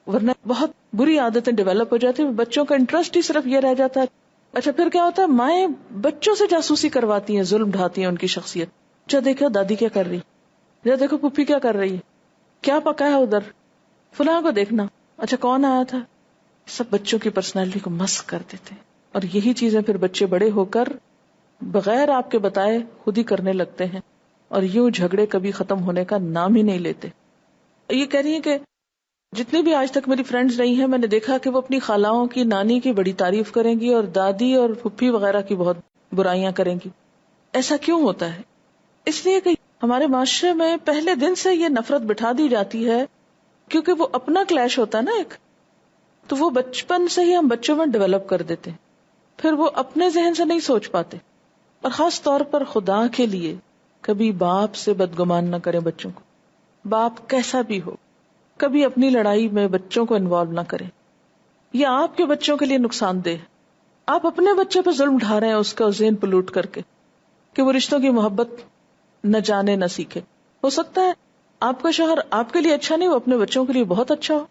ورنہ بہت بری عادتیں ڈیولپ ہو جاتی ہیں. بچوں کا انٹرسٹ ہی صرف یہ رہ جاتا ہے. اچھا پھر کیا ہوتا ہے، مائیں بچوں سے جاسوسی کرواتی ہیں، ظلم ڈھاتی ہیں ان کی شخصیت. اچھا دیکھو دادی کیا کر رہی، یا دیکھو پھوپھی کیا کر رہی ہے، کیا پکا ہے ادھر، فلاں کو دیکھنا، اچھا کون آیا تھا. سب بچوں کی پرسنالٹی کو مسخ کر دیتے ہیں. اور یہی چیزیں پھر بچے بڑے ہو کر بغیر آپ کے بتائے خود ہی کرنے لگتے ہیں، اور یوں جھگڑے کبھی ختم ہونے کا نام ہی نہیں لیتے. یہ کہہ رہی ہیں کہ جتنی بھی آج تک میری فرینڈز رہی ہیں میں نے دیکھا کہ وہ اپنی خالاؤں کی، نانی کی بڑی تعریف کریں گی اور دادی اور پھپھی وغیرہ کی بہت برائیاں کریں گی. ایسا کیوں ہوتا ہے؟ اس لیے کہ ہمارے معاشرے میں پہلے دن سے یہ نفرت بٹھا دی جاتی ہے، کیونکہ وہ اپنا کلیش ہوتا ہے نا ایک، تو وہ بچپن سے ہی ہم بچوں میں ڈیولپ کر دیتے ہیں، پھر وہ اپنے ذہن سے نہیں سوچ پاتے. اور خاص طور پر خدا کے لیے کبھی باپ سے بدگمان نہ کریں بچوں کو، باپ کیسا بھی ہو، کبھی اپنی لڑائی میں بچوں کو انوالو نہ کریں. یہ آپ کے بچوں کے لیے نقصان دہ. آپ اپنے بچے پہ ظلم ڈھا رہے ہیں اس کا ذہن پلوٹ کر کے کہ وہ رشتوں کی محبت نہ جانے نہ سیکھے. ہو سکتا ہے آپ کا شوہر آپ کے لیے اچھا نہیں، وہ اپنے بچوں کے لیے بہت اچھا ہو،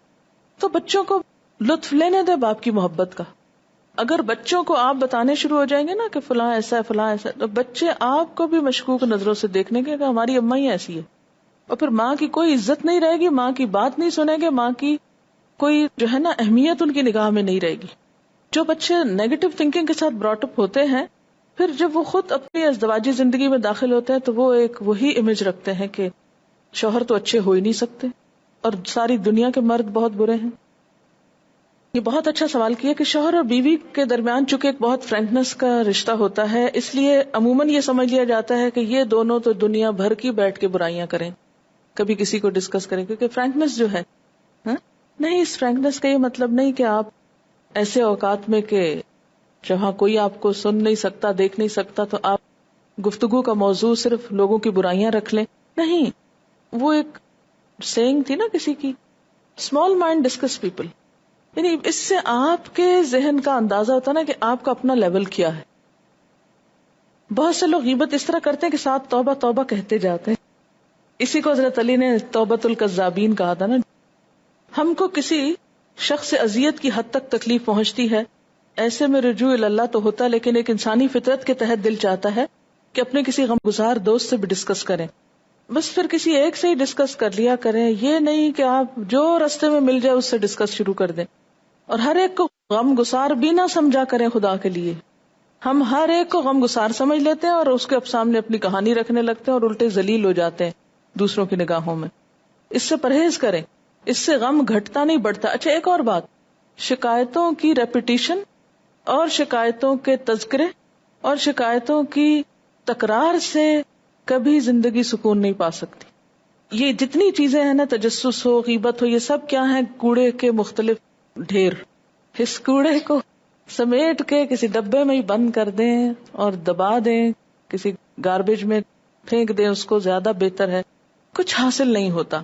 تو بچوں کو لطف لینے دے باپ کی محبت کا. اگر بچوں کو آپ بتانے شروع ہو جائیں گے نا کہ فلاں ایسا ہے فلاں ایسا ہے، تو بچے آپ کو بھی مشکوک نظروں سے دیکھنے کے کہ ہماری اماں ہی ایسی ہے، اور پھر ماں کی کوئی عزت نہیں رہے گی، ماں کی بات نہیں سنیں گے، ماں کی کوئی جو ہے نا اہمیت ان کی نگاہ میں نہیں رہے گی. جو بچے نیگیٹو تھنکنگ کے ساتھ براٹ اپ ہوتے ہیں، پھر جب وہ خود اپنی ازدواجی زندگی میں داخل ہوتے ہیں تو وہ ایک وہی امیج رکھتے ہیں کہ شوہر تو اچھے ہو ہی نہیں سکتے اور ساری دنیا کے مرد بہت برے ہیں. یہ بہت اچھا سوال کیا کہ شوہر اور بیوی کے درمیان چونکہ ایک بہت فرینکنس کا رشتہ ہوتا ہے، اس لیے عموماً یہ سمجھ لیا جاتا ہے کہ یہ دونوں تو دنیا بھر کی بیٹھ کے برائیاں کریں، کبھی کسی کو ڈسکس کریں، کیونکہ فرینکنس جو ہے ہاں؟ نہیں، اس فرینکنس کا یہ مطلب نہیں کہ آپ ایسے اوقات میں کہ جہاں کوئی آپ کو سن نہیں سکتا، دیکھ نہیں سکتا، تو آپ گفتگو کا موضوع صرف لوگوں کی برائیاں رکھ لیں. نہیں، وہ ایک سینگ تھی نا کسی کی، اسمال مائنڈ ڈسکس پیپل. یعنی اس سے آپ کے ذہن کا اندازہ ہوتا نا کہ آپ کا اپنا لیول کیا ہے. بہت سے لوگ غیبت اس طرح کرتے ہیں کہ ساتھ توبہ توبہ کہتے جاتے ہیں. اسی کو حضرت علی نے توبۃ الکذابین کہا تھا نا. ہم کو کسی شخص سے اذیت کی حد تک تکلیف پہنچتی ہے، ایسے میں رجوع اللہ تو ہوتا، لیکن ایک انسانی فطرت کے تحت دل چاہتا ہے کہ اپنے کسی غمگسار دوست سے بھی ڈسکس کریں. بس پھر کسی ایک سے ہی ڈسکس کر لیا کریں، یہ نہیں کہ آپ جو راستے میں مل جائے اس سے ڈسکس شروع کر دیں. اور ہر ایک کو غم گسار بھی نہ سمجھا کریں. خدا کے لیے ہم ہر ایک کو غم گسار سمجھ لیتے ہیں اور اس کے سامنے اپنی کہانی رکھنے لگتے ہیں اور الٹے ذلیل ہو جاتے ہیں دوسروں کی نگاہوں میں. اس سے پرہیز کریں، اس سے غم گھٹتا نہیں بڑھتا. اچھا، ایک اور بات، شکایتوں کی ریپیٹیشن اور شکایتوں کے تذکرے اور شکایتوں کی تکرار سے کبھی زندگی سکون نہیں پا سکتی. یہ جتنی چیزیں ہیں نا، تجسس ہو، غیبت ہو، یہ سب کیا ہیں؟ کوڑے کے مختلف ڈھیر. اس کوڑے کو سمیٹ کے کسی ڈبے میں ہی بند کر دیں اور دبا دیں، کسی گاربیج میں پھینک دیں، اس کو زیادہ بہتر ہے. کچھ حاصل نہیں ہوتا.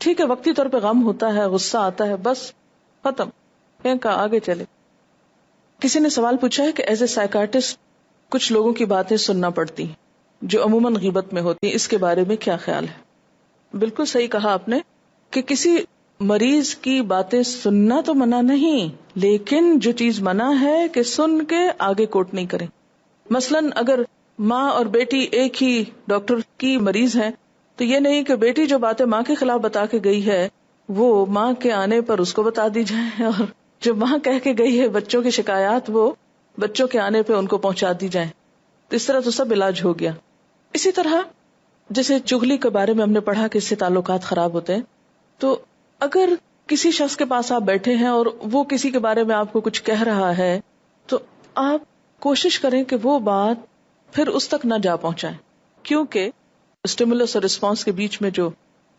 ٹھیک ہے، وقتی طور پہ غم ہوتا ہے، غصہ آتا ہے، بس ختم، پھینکا، آگے چلے. کسی نے سوال پوچھا ہے کہ ایز اے سائیکارٹسٹ کچھ لوگوں کی باتیں سننا پڑتی ہیں جو عموماً غیبت میں ہوتی ہیں، اس کے بارے میں کیا خیال ہے؟ بالکل صحیح کہا آپ نے کہ کسی مریض کی باتیں سننا تو منع نہیں، لیکن جو چیز منع ہے کہ سن کے آگے کوٹ نہیں کریں. مثلاً اگر ماں اور بیٹی ایک ہی ڈاکٹر کی مریض ہیں تو یہ نہیں کہ بیٹی جو باتیں ماں کے خلاف بتا کے گئی ہے وہ ماں کے آنے پر اس کو بتا دی جائیں، اور جو ماں کہہ کے گئی ہے بچوں کی شکایات وہ بچوں کے آنے پہ ان کو پہنچا دی جائیں. تو اس طرح تو سب علاج ہو گیا. اسی طرح جیسے چغلی کے بارے میں ہم نے پڑھا کہ اس سے تعلقات خراب ہوتے ہیں. تو اگر کسی شخص کے پاس آپ بیٹھے ہیں اور وہ کسی کے بارے میں آپ کو کچھ کہہ رہا ہے تو آپ کوشش کریں کہ وہ بات پھر اس تک نہ جا پہنچائیں، کیونکہ اسٹیمولس اور رسپانس کے بیچ میں جو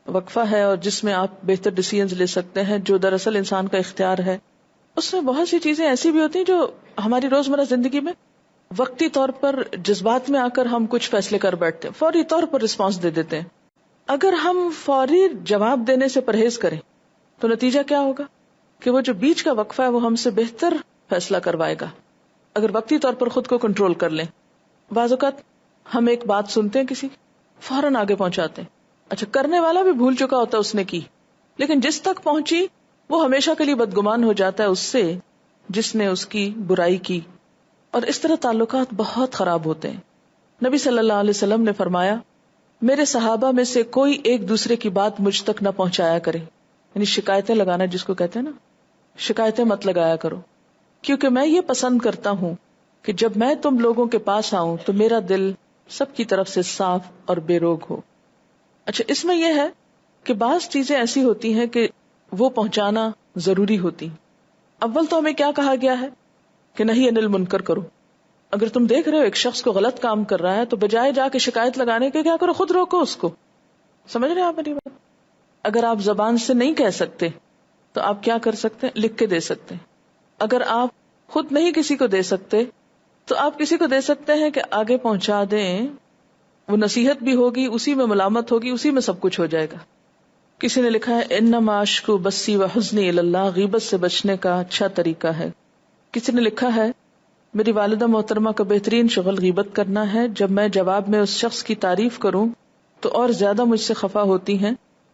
وقفہ ہے اور جس میں آپ بہتر ڈیسیژنز لے سکتے ہیں، جو دراصل انسان کا اختیار ہے، اس میں بہت سی چیزیں ایسی بھی ہوتی ہیں جو ہماری روزمرہ زندگی میں وقتی طور پر جذبات میں آ کر ہم کچھ فیصلے کر بیٹھتے ہیں، فوری طور پر رسپانس دے دیتے ہیں. اگر ہم فوری جواب دینے سے پرہیز کریں تو نتیجہ کیا ہوگا کہ وہ جو بیچ کا وقفہ ہے وہ ہم سے بہتر فیصلہ کروائے گا اگر وقتی طور پر خود کو کنٹرول کر لیں. بعض اوقات ہم ایک بات سنتے ہیں کسی، فوراً آگے پہنچاتے ہیں. اچھا، کرنے والا بھی بھول چکا ہوتا ہے اس نے کی، لیکن جس تک پہنچی وہ ہمیشہ کے لیے بدگمان ہو جاتا ہے اس سے جس نے اس کی برائی کی، اور اس طرح تعلقات بہت خراب ہوتے ہیں. نبی صلی اللہ علیہ وسلم نے فرمایا، میرے صحابہ میں سے کوئی ایک دوسرے کی بات مجھ تک نہ پہنچایا کرے. یعنی شکایتیں لگانا جس کو کہتے ہیں نا، شکایتیں مت لگایا کرو، کیونکہ میں یہ پسند کرتا ہوں کہ جب میں تم لوگوں کے پاس آؤں تو میرا دل سب کی طرف سے صاف اور بے روگ ہو. اچھا، اس میں یہ ہے کہ بعض چیزیں ایسی ہوتی ہیں کہ وہ پہنچانا ضروری ہوتی. اول تو ہمیں کیا کہا گیا ہے کہ نہیں انل منکر کرو. اگر تم دیکھ رہے ہو ایک شخص کو غلط کام کر رہا ہے تو بجائے جا کے شکایت لگانے کے کیا کرو، خود روکو اس کو. سمجھ رہے ہیں آپ میری بات؟ اگر آپ زبان سے نہیں کہہ سکتے تو آپ کیا کر سکتے ہیں؟ لکھ کے دے سکتے ہیں. اگر آپ خود نہیں کسی کو دے سکتے تو آپ کسی کو دے سکتے ہیں کہ آگے پہنچا دیں، وہ نصیحت بھی ہوگی، اسی میں ملامت ہوگی، اسی میں سب کچھ ہو جائے گا. کسی نے لکھا ہے انما اشکو بسی و حزنی الی اللہ، غیبت سے بچنے کا اچھا طریقہ ہے. کسی نے لکھا ہے میری والدہ محترمہ کا بہترین شغل غیبت کرنا ہے. جب میں جواب میں اس شخص کی تعریف کروں تو اور زیادہ مجھ سے خفا ہوتی ہیں،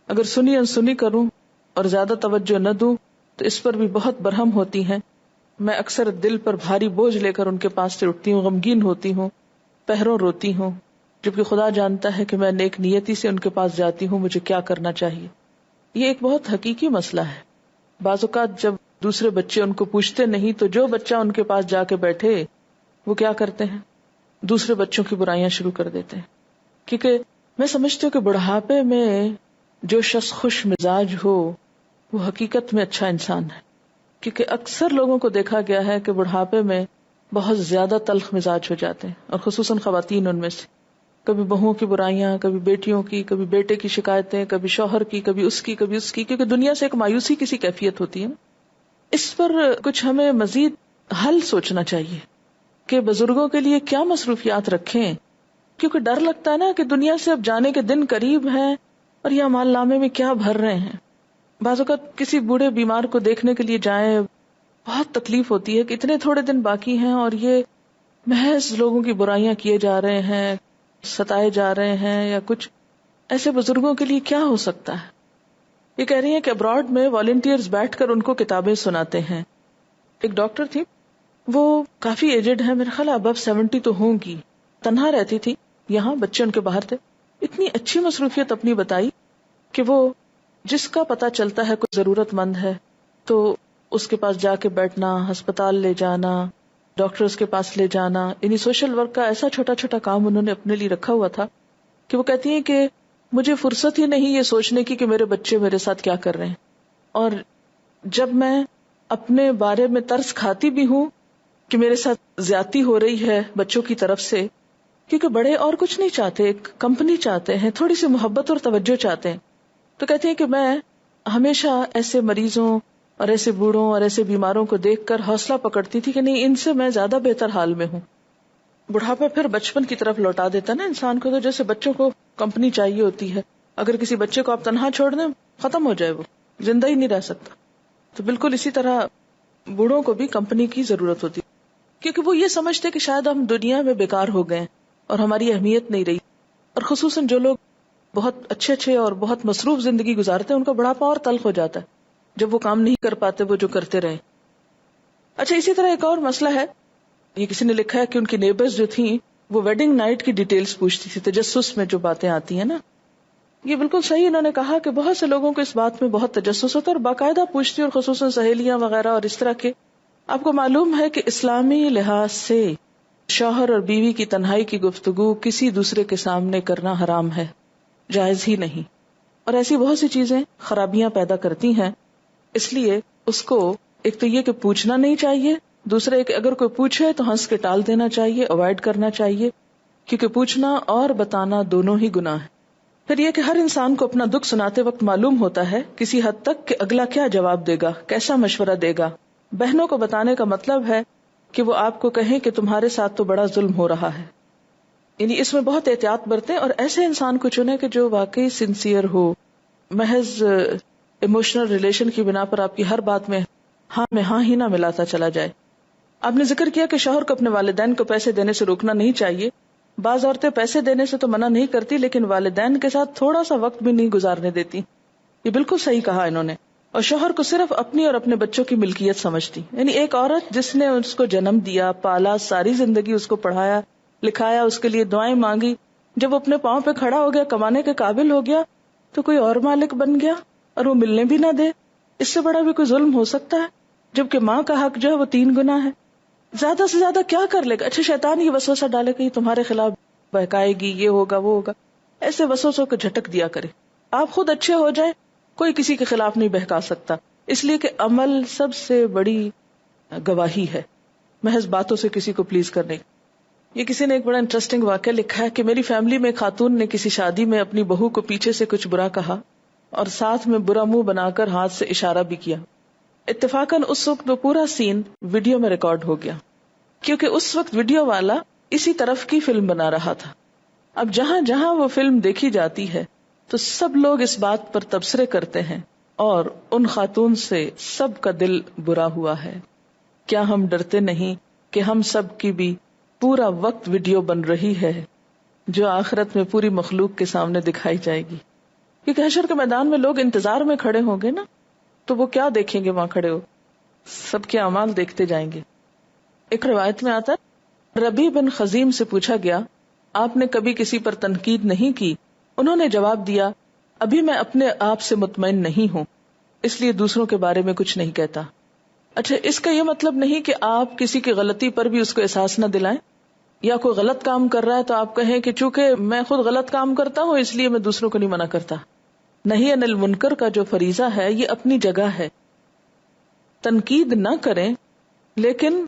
اگر سنی انسنی کروں اور زیادہ توجہ نہ دوں تو اس پر بھی بہت برہم ہوتی ہیں. میں اکثر دل پر بھاری بوجھ لے کر ان کے پاس سے اٹھتی ہوں، غمگین ہوتی ہوں، پہروں روتی ہوں، جبکہ خدا جانتا ہے کہ میں نیک نیتی سے ان کے پاس جاتی ہوں. مجھے کیا کرنا چاہیے؟ یہ ایک بہت حقیقی مسئلہ ہے. بعض اوقات جب دوسرے بچے ان کو پوچھتے نہیں تو جو بچہ ان کے پاس جا کے بیٹھے وہ کیا کرتے ہیں؟ دوسرے بچوں کی برائیاں شروع کر دیتے ہیں. کیونکہ میں سمجھتی ہوں کہ بڑھاپے میں جو شخص خوش مزاج ہو وہ حقیقت میں اچھا انسان ہے، کیونکہ اکثر لوگوں کو دیکھا گیا ہے کہ بڑھاپے میں بہت زیادہ تلخ مزاج ہو جاتے ہیں، اور خصوصاً خواتین ان میں سے. کبھی بہوؤں کی برائیاں، کبھی بیٹیوں کی، کبھی بیٹے کی شکایتیں، کبھی شوہر کی، کبھی اس کی، کیونکہ دنیا سے ایک مایوسی کی سی کیفیت ہوتی ہے. اس پر کچھ ہمیں مزید حل سوچنا چاہیے کہ بزرگوں کے لیے کیا مصروفیات رکھیں، کیونکہ ڈر لگتا ہے نا کہ دنیا سے اب جانے کے دن قریب ہیں اور یہ اعمال نامے میں کیا بھر رہے ہیں. بعض اوقات کسی بوڑھے بیمار کو دیکھنے کے لیے جائیں، بہت تکلیف ہوتی ہے کہ اتنے تھوڑے دن باقی ہیں اور یہ محض لوگوں کی برائیاں کیے جا رہے ہیں، ستائے جا رہے ہیں یا کچھ. ایسے بزرگوں کے لیے کیا ہو سکتا ہے؟ یہ کہہ رہی ہیں کہ ابراڈ میں والنٹیئرز بیٹھ کر ان کو کتابیں سناتے ہیں. ایک ڈاکٹر تھی، وہ کافی ایجڈ ہے، میرے خیال ابو 70 تو ہوں گی، تنہا رہتی تھی یہاں، بچے ان کے باہر تھے. اتنی اچھی مصروفیت اپنی بتائی کہ وہ جس کا پتہ چلتا ہے کوئی ضرورت مند ہے تو اس کے پاس جا کے بیٹھنا، ہسپتال لے جانا، ڈاکٹرز کے پاس لے جانا، یعنی سوشل ورک کا ایسا چھوٹا چھوٹا کام انہوں نے اپنے لیے رکھا ہوا تھا کہ وہ کہتی ہیں کہ مجھے فرصت ہی نہیں یہ سوچنے کی کہ میرے بچے میرے ساتھ کیا کر رہے ہیں. اور جب میں اپنے بارے میں ترس کھاتی بھی ہوں کہ میرے ساتھ زیادتی ہو رہی ہے بچوں کی طرف سے، کیونکہ بڑے اور کچھ نہیں چاہتے، ایک کمپنی چاہتے ہیں، تھوڑی سی محبت اور توجہ چاہتے ہیں، تو کہتے ہیں کہ میں ہمیشہ ایسے مریضوں اور ایسے بوڑھوں اور ایسے بیماروں کو دیکھ کر حوصلہ پکڑتی تھی کہ نہیں، ان سے میں زیادہ بہتر حال میں ہوں. بڑھاپا پھر بچپن کی طرف لوٹا دیتا نا انسان کو، تو جیسے بچوں کو کمپنی چاہیے ہوتی ہے، اگر کسی بچے کو آپ تنہا چھوڑ دیں ختم ہو جائے، وہ زندہ ہی نہیں رہ سکتا. تو بالکل اسی طرح بوڑھوں کو بھی کمپنی کی ضرورت ہوتی، کیونکہ وہ یہ سمجھتے کہ شاید ہم دنیا میں بیکار ہو گئے اور ہماری اہمیت نہیں رہی. اور خصوصاً جو لوگ بہت اچھے اور بہت مصروف زندگی گزارتے ہیں، ان کا بڑھاپا اور تلخ ہو جاتا ہے جب وہ کام نہیں کر پاتے وہ جو کرتے رہے. اچھا، اسی طرح ایک اور مسئلہ ہے، یہ کسی نے لکھا ہے کہ ان کی نیبرز جو تھیں وہ ویڈنگ نائٹ کی ڈیٹیلز پوچھتی تھی، تجسس میں جو باتیں آتی ہیں نا، یہ بالکل صحیح. انہوں نے کہا کہ بہت سے لوگوں کو اس بات میں بہت تجسس ہوتا ہے اور باقاعدہ پوچھتی، اور خصوصاً سہیلیاں وغیرہ اور اس طرح کے. آپ کو معلوم ہے کہ اسلامی لحاظ سے شوہر اور بیوی کی تنہائی کی گفتگو کسی دوسرے کے سامنے کرنا حرام ہے، جائز ہی نہیں. اور ایسی بہت سی چیزیں خرابیاں پیدا کرتی ہیں، اس لیے اس کو ایک تو یہ کہ پوچھنا نہیں چاہیے، دوسرا ایک اگر کوئی پوچھے تو ہنس کے ٹال دینا چاہیے، اوائڈ کرنا چاہیے، کیونکہ پوچھنا اور بتانا دونوں ہی گناہ ہے. پھر یہ کہ ہر انسان کو اپنا دکھ سناتے وقت معلوم ہوتا ہے کسی حد تک کہ اگلا کیا جواب دے گا، کیسا مشورہ دے گا. بہنوں کو بتانے کا مطلب ہے کہ وہ آپ کو کہیں کہ تمہارے ساتھ تو بڑا ظلم ہو رہا ہے، یعنی اس میں بہت احتیاط برتیں اور ایسے انسان کو چنیں کہ جو واقعی سنسیئر ہو. محض ایموشنل ریلیشن کی بنا پر آپ کی ہر بات میں ہاں ہی نہ ملاتا چلا جائے. آپ نے ذکر کیا کہ شوہر کو اپنے والدین کو پیسے دینے سے روکنا نہیں چاہیے. بعض عورتیں پیسے دینے سے تو منع نہیں کرتی، لیکن والدین کے ساتھ تھوڑا سا وقت بھی نہیں گزارنے دیتی. یہ بالکل صحیح کہا انہوں نے. اور شوہر کو صرف اپنی اور اپنے بچوں کی ملکیت سمجھتی، یعنی ایک عورت جس نے اس کو جنم دیا، پالا، ساری زندگی اس کو پڑھایا لکھایا، اس کے لیے دعائیں مانگی، جب وہ اپنے پاؤں پہ کھڑا ہو گیا، کمانے کے قابل ہو گیا، تو کوئی اور مالک بن گیا اور وہ ملنے بھی نہ دے. اس سے بڑا بھی کوئی ظلم ہو سکتا ہے؟ جبکہ ماں کا حق جو ہے وہ 3 گنا ہے. زیادہ سے زیادہ کیا کر لے گا؟ اچھا، شیطان یہ وسوسہ ڈالے کہ یہ تمہارے خلاف بہکائے گی، یہ ہوگا وہ ہوگا، ایسے وسوسوں کو جھٹک دیا کرے. آپ خود اچھے ہو جائیں، کوئی کسی کے خلاف نہیں بہکا سکتا، اس لیے کہ عمل سب سے بڑی گواہی ہے، محض باتوں سے کسی کو پلیز کرنے. یہ کسی نے ایک بڑا انٹرسٹنگ واقعہ لکھا ہے کہ میری فیملی میں خاتون نے کسی شادی میں اپنی بہو کو پیچھے سے کچھ برا کہا اور ساتھ میں برا منہ بنا کر ہاتھ سے اشارہ بھی کیا. اتفاقاً اس وقت وہ پورا سین ویڈیو میں ریکارڈ ہو گیا، کیونکہ اس وقت ویڈیو والا اسی طرف کی فلم بنا رہا تھا. اب جہاں جہاں وہ فلم دیکھی جاتی ہے تو سب لوگ اس بات پر تبصرے کرتے ہیں اور ان خاتون سے سب کا دل برا ہوا ہے. کیا ہم ڈرتے نہیں کہ ہم سب کی بھی پورا وقت ویڈیو بن رہی ہے جو آخرت میں پوری مخلوق کے سامنے دکھائی جائے گی؟ کیونکہ حشر کے میدان میں لوگ انتظار میں کھڑے ہوں گے نا، تو وہ کیا دیکھیں گے وہاں کھڑے ہو؟ سب کے اعمال دیکھتے جائیں گے. ایک روایت میں آتا ہے، ربیع بن خزیم سے پوچھا گیا، آپ نے کبھی کسی پر تنقید نہیں کی؟ انہوں نے جواب دیا، ابھی میں اپنے آپ سے مطمئن نہیں ہوں، اس لیے دوسروں کے بارے میں کچھ نہیں کہتا. اچھا، اس کا یہ مطلب نہیں کہ آپ کسی کی غلطی پر بھی اس کو احساس نہ دلائیں، یا کوئی غلط کام کر رہا ہے تو آپ کہیں کہ چونکہ میں خود غلط کام کرتا ہوں اس لیے میں دوسروں کو نہیں منع کرتا. نہی عن المنکر کا جو فریضہ ہے یہ اپنی جگہ ہے، تنقید نہ کریں، لیکن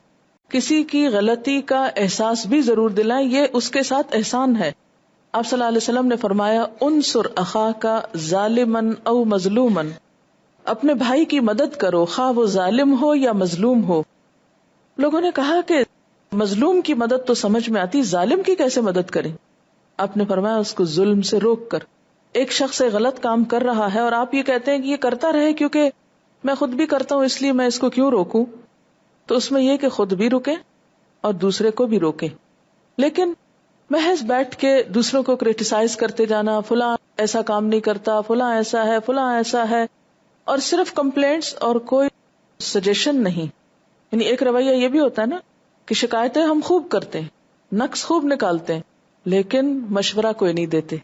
کسی کی غلطی کا احساس بھی ضرور دلائیں، یہ اس کے ساتھ احسان ہے. آپ صلی اللہ علیہ وسلم نے فرمایا انصر اخاک ظالمن او مظلومن، اپنے بھائی کی مدد کرو خواہ وہ ظالم ہو یا مظلوم ہو. لوگوں نے کہا کہ مظلوم کی مدد تو سمجھ میں آتی، ظالم کی کیسے مدد کریں؟ آپ نے فرمایا اس کو ظلم سے روک کر. ایک شخص ایک غلط کام کر رہا ہے اور آپ یہ کہتے ہیں کہ یہ کرتا رہے کیونکہ میں خود بھی کرتا ہوں اس لیے میں اس کو کیوں روکوں، تو اس میں یہ کہ خود بھی رکے اور دوسرے کو بھی روکے. لیکن محض بیٹھ کے دوسروں کو کریٹیسائز کرتے جانا، فلاں ایسا کام نہیں کرتا، فلاں ایسا ہے، فلاں ایسا ہے، اور صرف کمپلینٹس اور کوئی سجیشن نہیں. یعنی ایک رویہ یہ بھی ہوتا ہے نا کہ شکایتیں ہم خوب کرتے ہیں، نقص خوب نکالتے ہیں، لیکن مشورہ کوئی نہیں دیتے.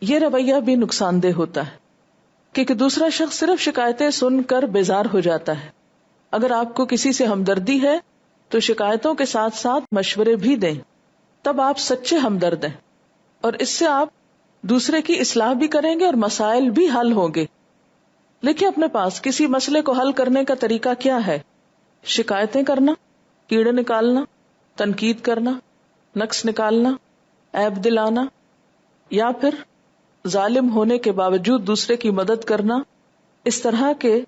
یہ رویہ بھی نقصان دہ ہوتا ہے کیونکہ دوسرا شخص صرف شکایتیں سن کر بیزار ہو جاتا ہے. اگر آپ کو کسی سے ہمدردی ہے تو شکایتوں کے ساتھ ساتھ مشورے بھی دیں، تب آپ سچے ہمدرد ہیں، اور اس سے آپ دوسرے کی اصلاح بھی کریں گے اور مسائل بھی حل ہوں گے. لیکن اپنے پاس کسی مسئلے کو حل کرنے کا طریقہ کیا ہے؟ شکایتیں کرنا، کیڑے نکالنا، تنقید کرنا، نقص نکالنا، عیب دلانا، یا پھر ظالم ہونے کے باوجود دوسرے کی مدد کرنا، اس طرح کہ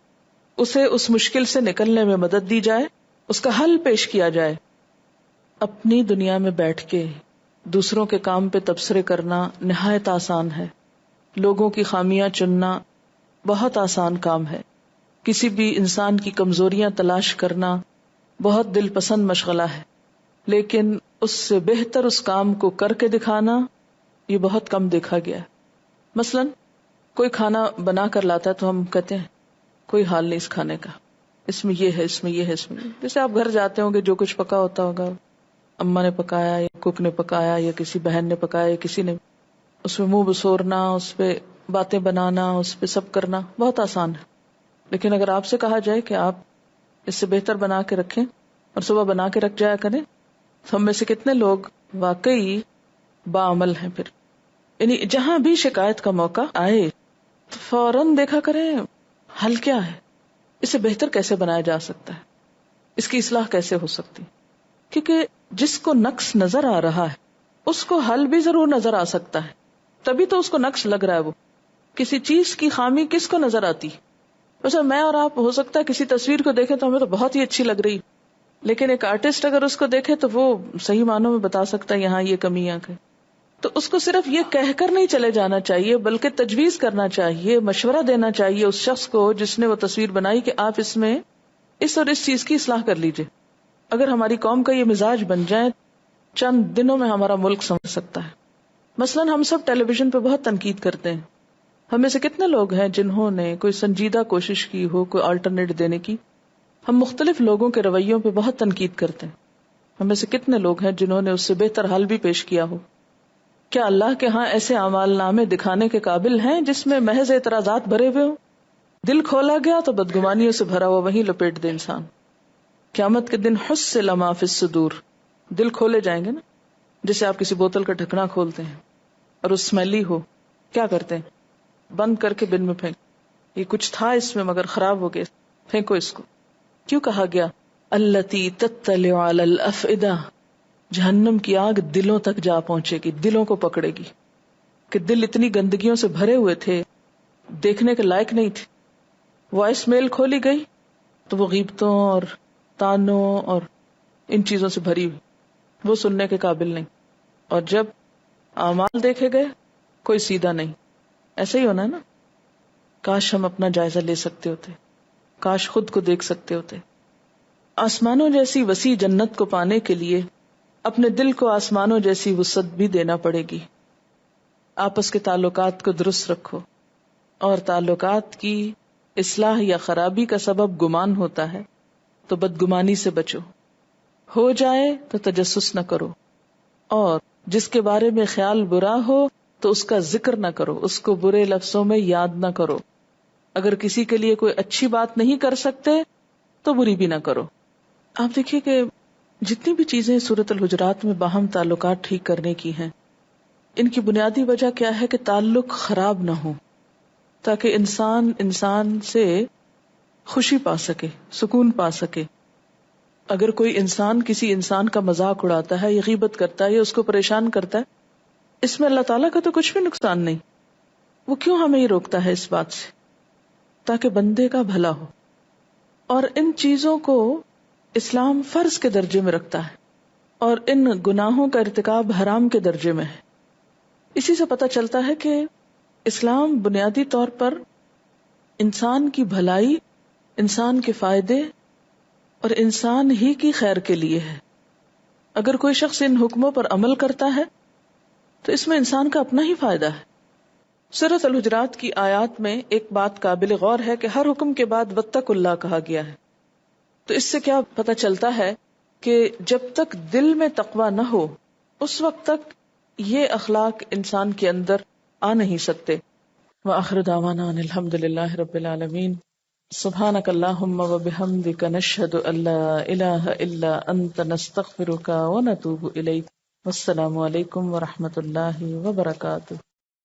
اسے اس مشکل سے نکلنے میں مدد دی جائے، اس کا حل پیش کیا جائے. اپنی دنیا میں بیٹھ کے دوسروں کے کام پہ تبصرے کرنا نہایت آسان ہے. لوگوں کی خامیاں چننا بہت آسان کام ہے. کسی بھی انسان کی کمزوریاں تلاش کرنا بہت دل پسند مشغلہ ہے، لیکن اس سے بہتر اس کام کو کر کے دکھانا یہ بہت کم دیکھا گیا ہے. مثلا کوئی کھانا بنا کر لاتا ہے تو ہم کہتے ہیں کوئی حال نہیں اس کھانے کا، اس میں یہ ہے، اس میں یہ ہے، اس میں جیسے آپ گھر جاتے ہوں گے جو کچھ پکا ہوتا ہوگا اماں نے پکایا یا کوک نے پکایا یا کسی بہن نے پکایا یا کسی نے، اس میں منہ بسورنا، اس پہ باتیں بنانا، اس پہ سب کرنا بہت آسان ہے. لیکن اگر آپ سے کہا جائے کہ آپ اس سے بہتر بنا کے رکھیں اور صبح بنا کے رکھ جایا کریں، تو ہم میں سے کتنے لوگ واقعی باعمل ہیں؟ پھر یعنی جہاں بھی شکایت کا موقع آئے تو فوراً دیکھا کریں حل کیا ہے، اسے بہتر کیسے بنایا جا سکتا ہے، اس کی اصلاح کیسے ہو سکتی. کیونکہ جس کو نقص نظر آ رہا ہے اس کو حل بھی ضرور نظر آ سکتا ہے، تبھی تو اس کو نقص لگ رہا ہے. وہ کسی چیز کی خامی کس کو نظر آتی؟ ویسے میں اور آپ ہو سکتا ہے کسی تصویر کو دیکھیں تو ہمیں تو بہت ہی اچھی لگ رہی، لیکن ایک آرٹسٹ اگر اس کو دیکھے تو وہ صحیح معنوں میں بتا سکتا ہے یہاں یہ کمی ہے. تو اس کو صرف یہ کہہ کر نہیں چلے جانا چاہیے بلکہ تجویز کرنا چاہیے، مشورہ دینا چاہیے اس شخص کو جس نے وہ تصویر بنائی کہ آپ اس میں اس اور اس چیز کی اصلاح کر لیجئے. اگر ہماری قوم کا یہ مزاج بن جائے چند دنوں میں ہمارا ملک سمجھ سکتا ہے. مثلا ہم سب ٹیلی ویژن پہ بہت تنقید کرتے ہیں، ہمیں سے کتنے لوگ ہیں جنہوں نے کوئی سنجیدہ کوشش کی ہو کوئی آلٹرنیٹ دینے کی؟ ہم مختلف لوگوں کے رویوں پہ بہت تنقید کرتے ہیں، ہمیں سے کتنے لوگ ہیں جنہوں نے اس سے بہتر حل بھی پیش کیا ہو؟ کیا اللہ کے ہاں ایسے اعمال نامے دکھانے کے قابل ہیں جس میں محض اعتراضات بھرے ہوئے ہوں؟ دل کھولا گیا تو بدگمانیوں سے بھرا ہوا وہیں لپیٹ دے انسان. قیامت کے دن حصل ما فی الصدور، دل کھولے جائیں گے نا، جیسے آپ کسی بوتل کا ڈھکنا کھولتے ہیں اور اس سمیلی ہو، کیا کرتے ہیں؟ بند کر کے بن میں پھینک، یہ کچھ تھا اس میں مگر خراب ہو گیا، پھینکو اس کو. کیوں کہا گیا التی تطلع علی الافئدہ؟ جہنم کی آگ دلوں تک جا پہنچے گی، دلوں کو پکڑے گی، کہ دل اتنی گندگیوں سے بھرے ہوئے تھے دیکھنے کے لائق نہیں تھے. وائس میل کھولی گئی تو وہ غیبتوں اور تانوں اور ان چیزوں سے بھری ہوئی، وہ سننے کے قابل نہیں. اور جب اعمال دیکھے گئے کوئی سیدھا نہیں. ایسا ہی ہونا ہے نا. کاش ہم اپنا جائزہ لے سکتے ہوتے، کاش خود کو دیکھ سکتے ہوتے. آسمانوں جیسی وسیع جنت کو پانے کے لیے اپنے دل کو آسمانوں جیسی وسعت بھی دینا پڑے گی. آپس کے تعلقات کو درست رکھو، اور تعلقات کی اصلاح یا خرابی کا سبب گمان ہوتا ہے تو بدگمانی سے بچو. ہو جائے تو تجسس نہ کرو، اور جس کے بارے میں خیال برا ہو تو اس کا ذکر نہ کرو، اس کو برے لفظوں میں یاد نہ کرو. اگر کسی کے لیے کوئی اچھی بات نہیں کر سکتے تو بری بھی نہ کرو. آپ دیکھیے کہ جتنی بھی چیزیں سورۃ الحجرات میں باہم تعلقات ٹھیک کرنے کی ہیں، ان کی بنیادی وجہ کیا ہے کہ تعلق خراب نہ ہو، تاکہ انسان سے خوشی پا سکے، سکون پا سکے. اگر کوئی انسان کسی انسان کا مذاق اڑاتا ہے یا غیبت کرتا ہے یا اس کو پریشان کرتا ہے اس میں اللہ تعالیٰ کا تو کچھ بھی نقصان نہیں. وہ کیوں ہمیں یہ روکتا ہے اس بات سے؟ تاکہ بندے کا بھلا ہو. اور ان چیزوں کو اسلام فرض کے درجے میں رکھتا ہے اور ان گناہوں کا ارتکاب حرام کے درجے میں ہے. اسی سے پتہ چلتا ہے کہ اسلام بنیادی طور پر انسان کی بھلائی، انسان کے فائدے اور انسان ہی کی خیر کے لیے ہے. اگر کوئی شخص ان حکموں پر عمل کرتا ہے تو اس میں انسان کا اپنا ہی فائدہ ہے. سورۃ الحجرات کی آیات میں ایک بات قابل غور ہے کہ ہر حکم کے بعد واتقوا اللہ کہا گیا ہے. تو اس سے کیا پتہ چلتا ہے کہ جب تک دل میں تقوی نہ ہو اس وقت تک یہ اخلاق انسان کے اندر آ نہیں سکتے. وآخر دعوانا ان الحمد للہ رب العالمین. سبحانک اللہم وبحمدک نشہد ان لا الہ الا انت نستغفرک ونتوب الیک. والسلام علیکم ورحمۃ اللہ وبرکاتہ.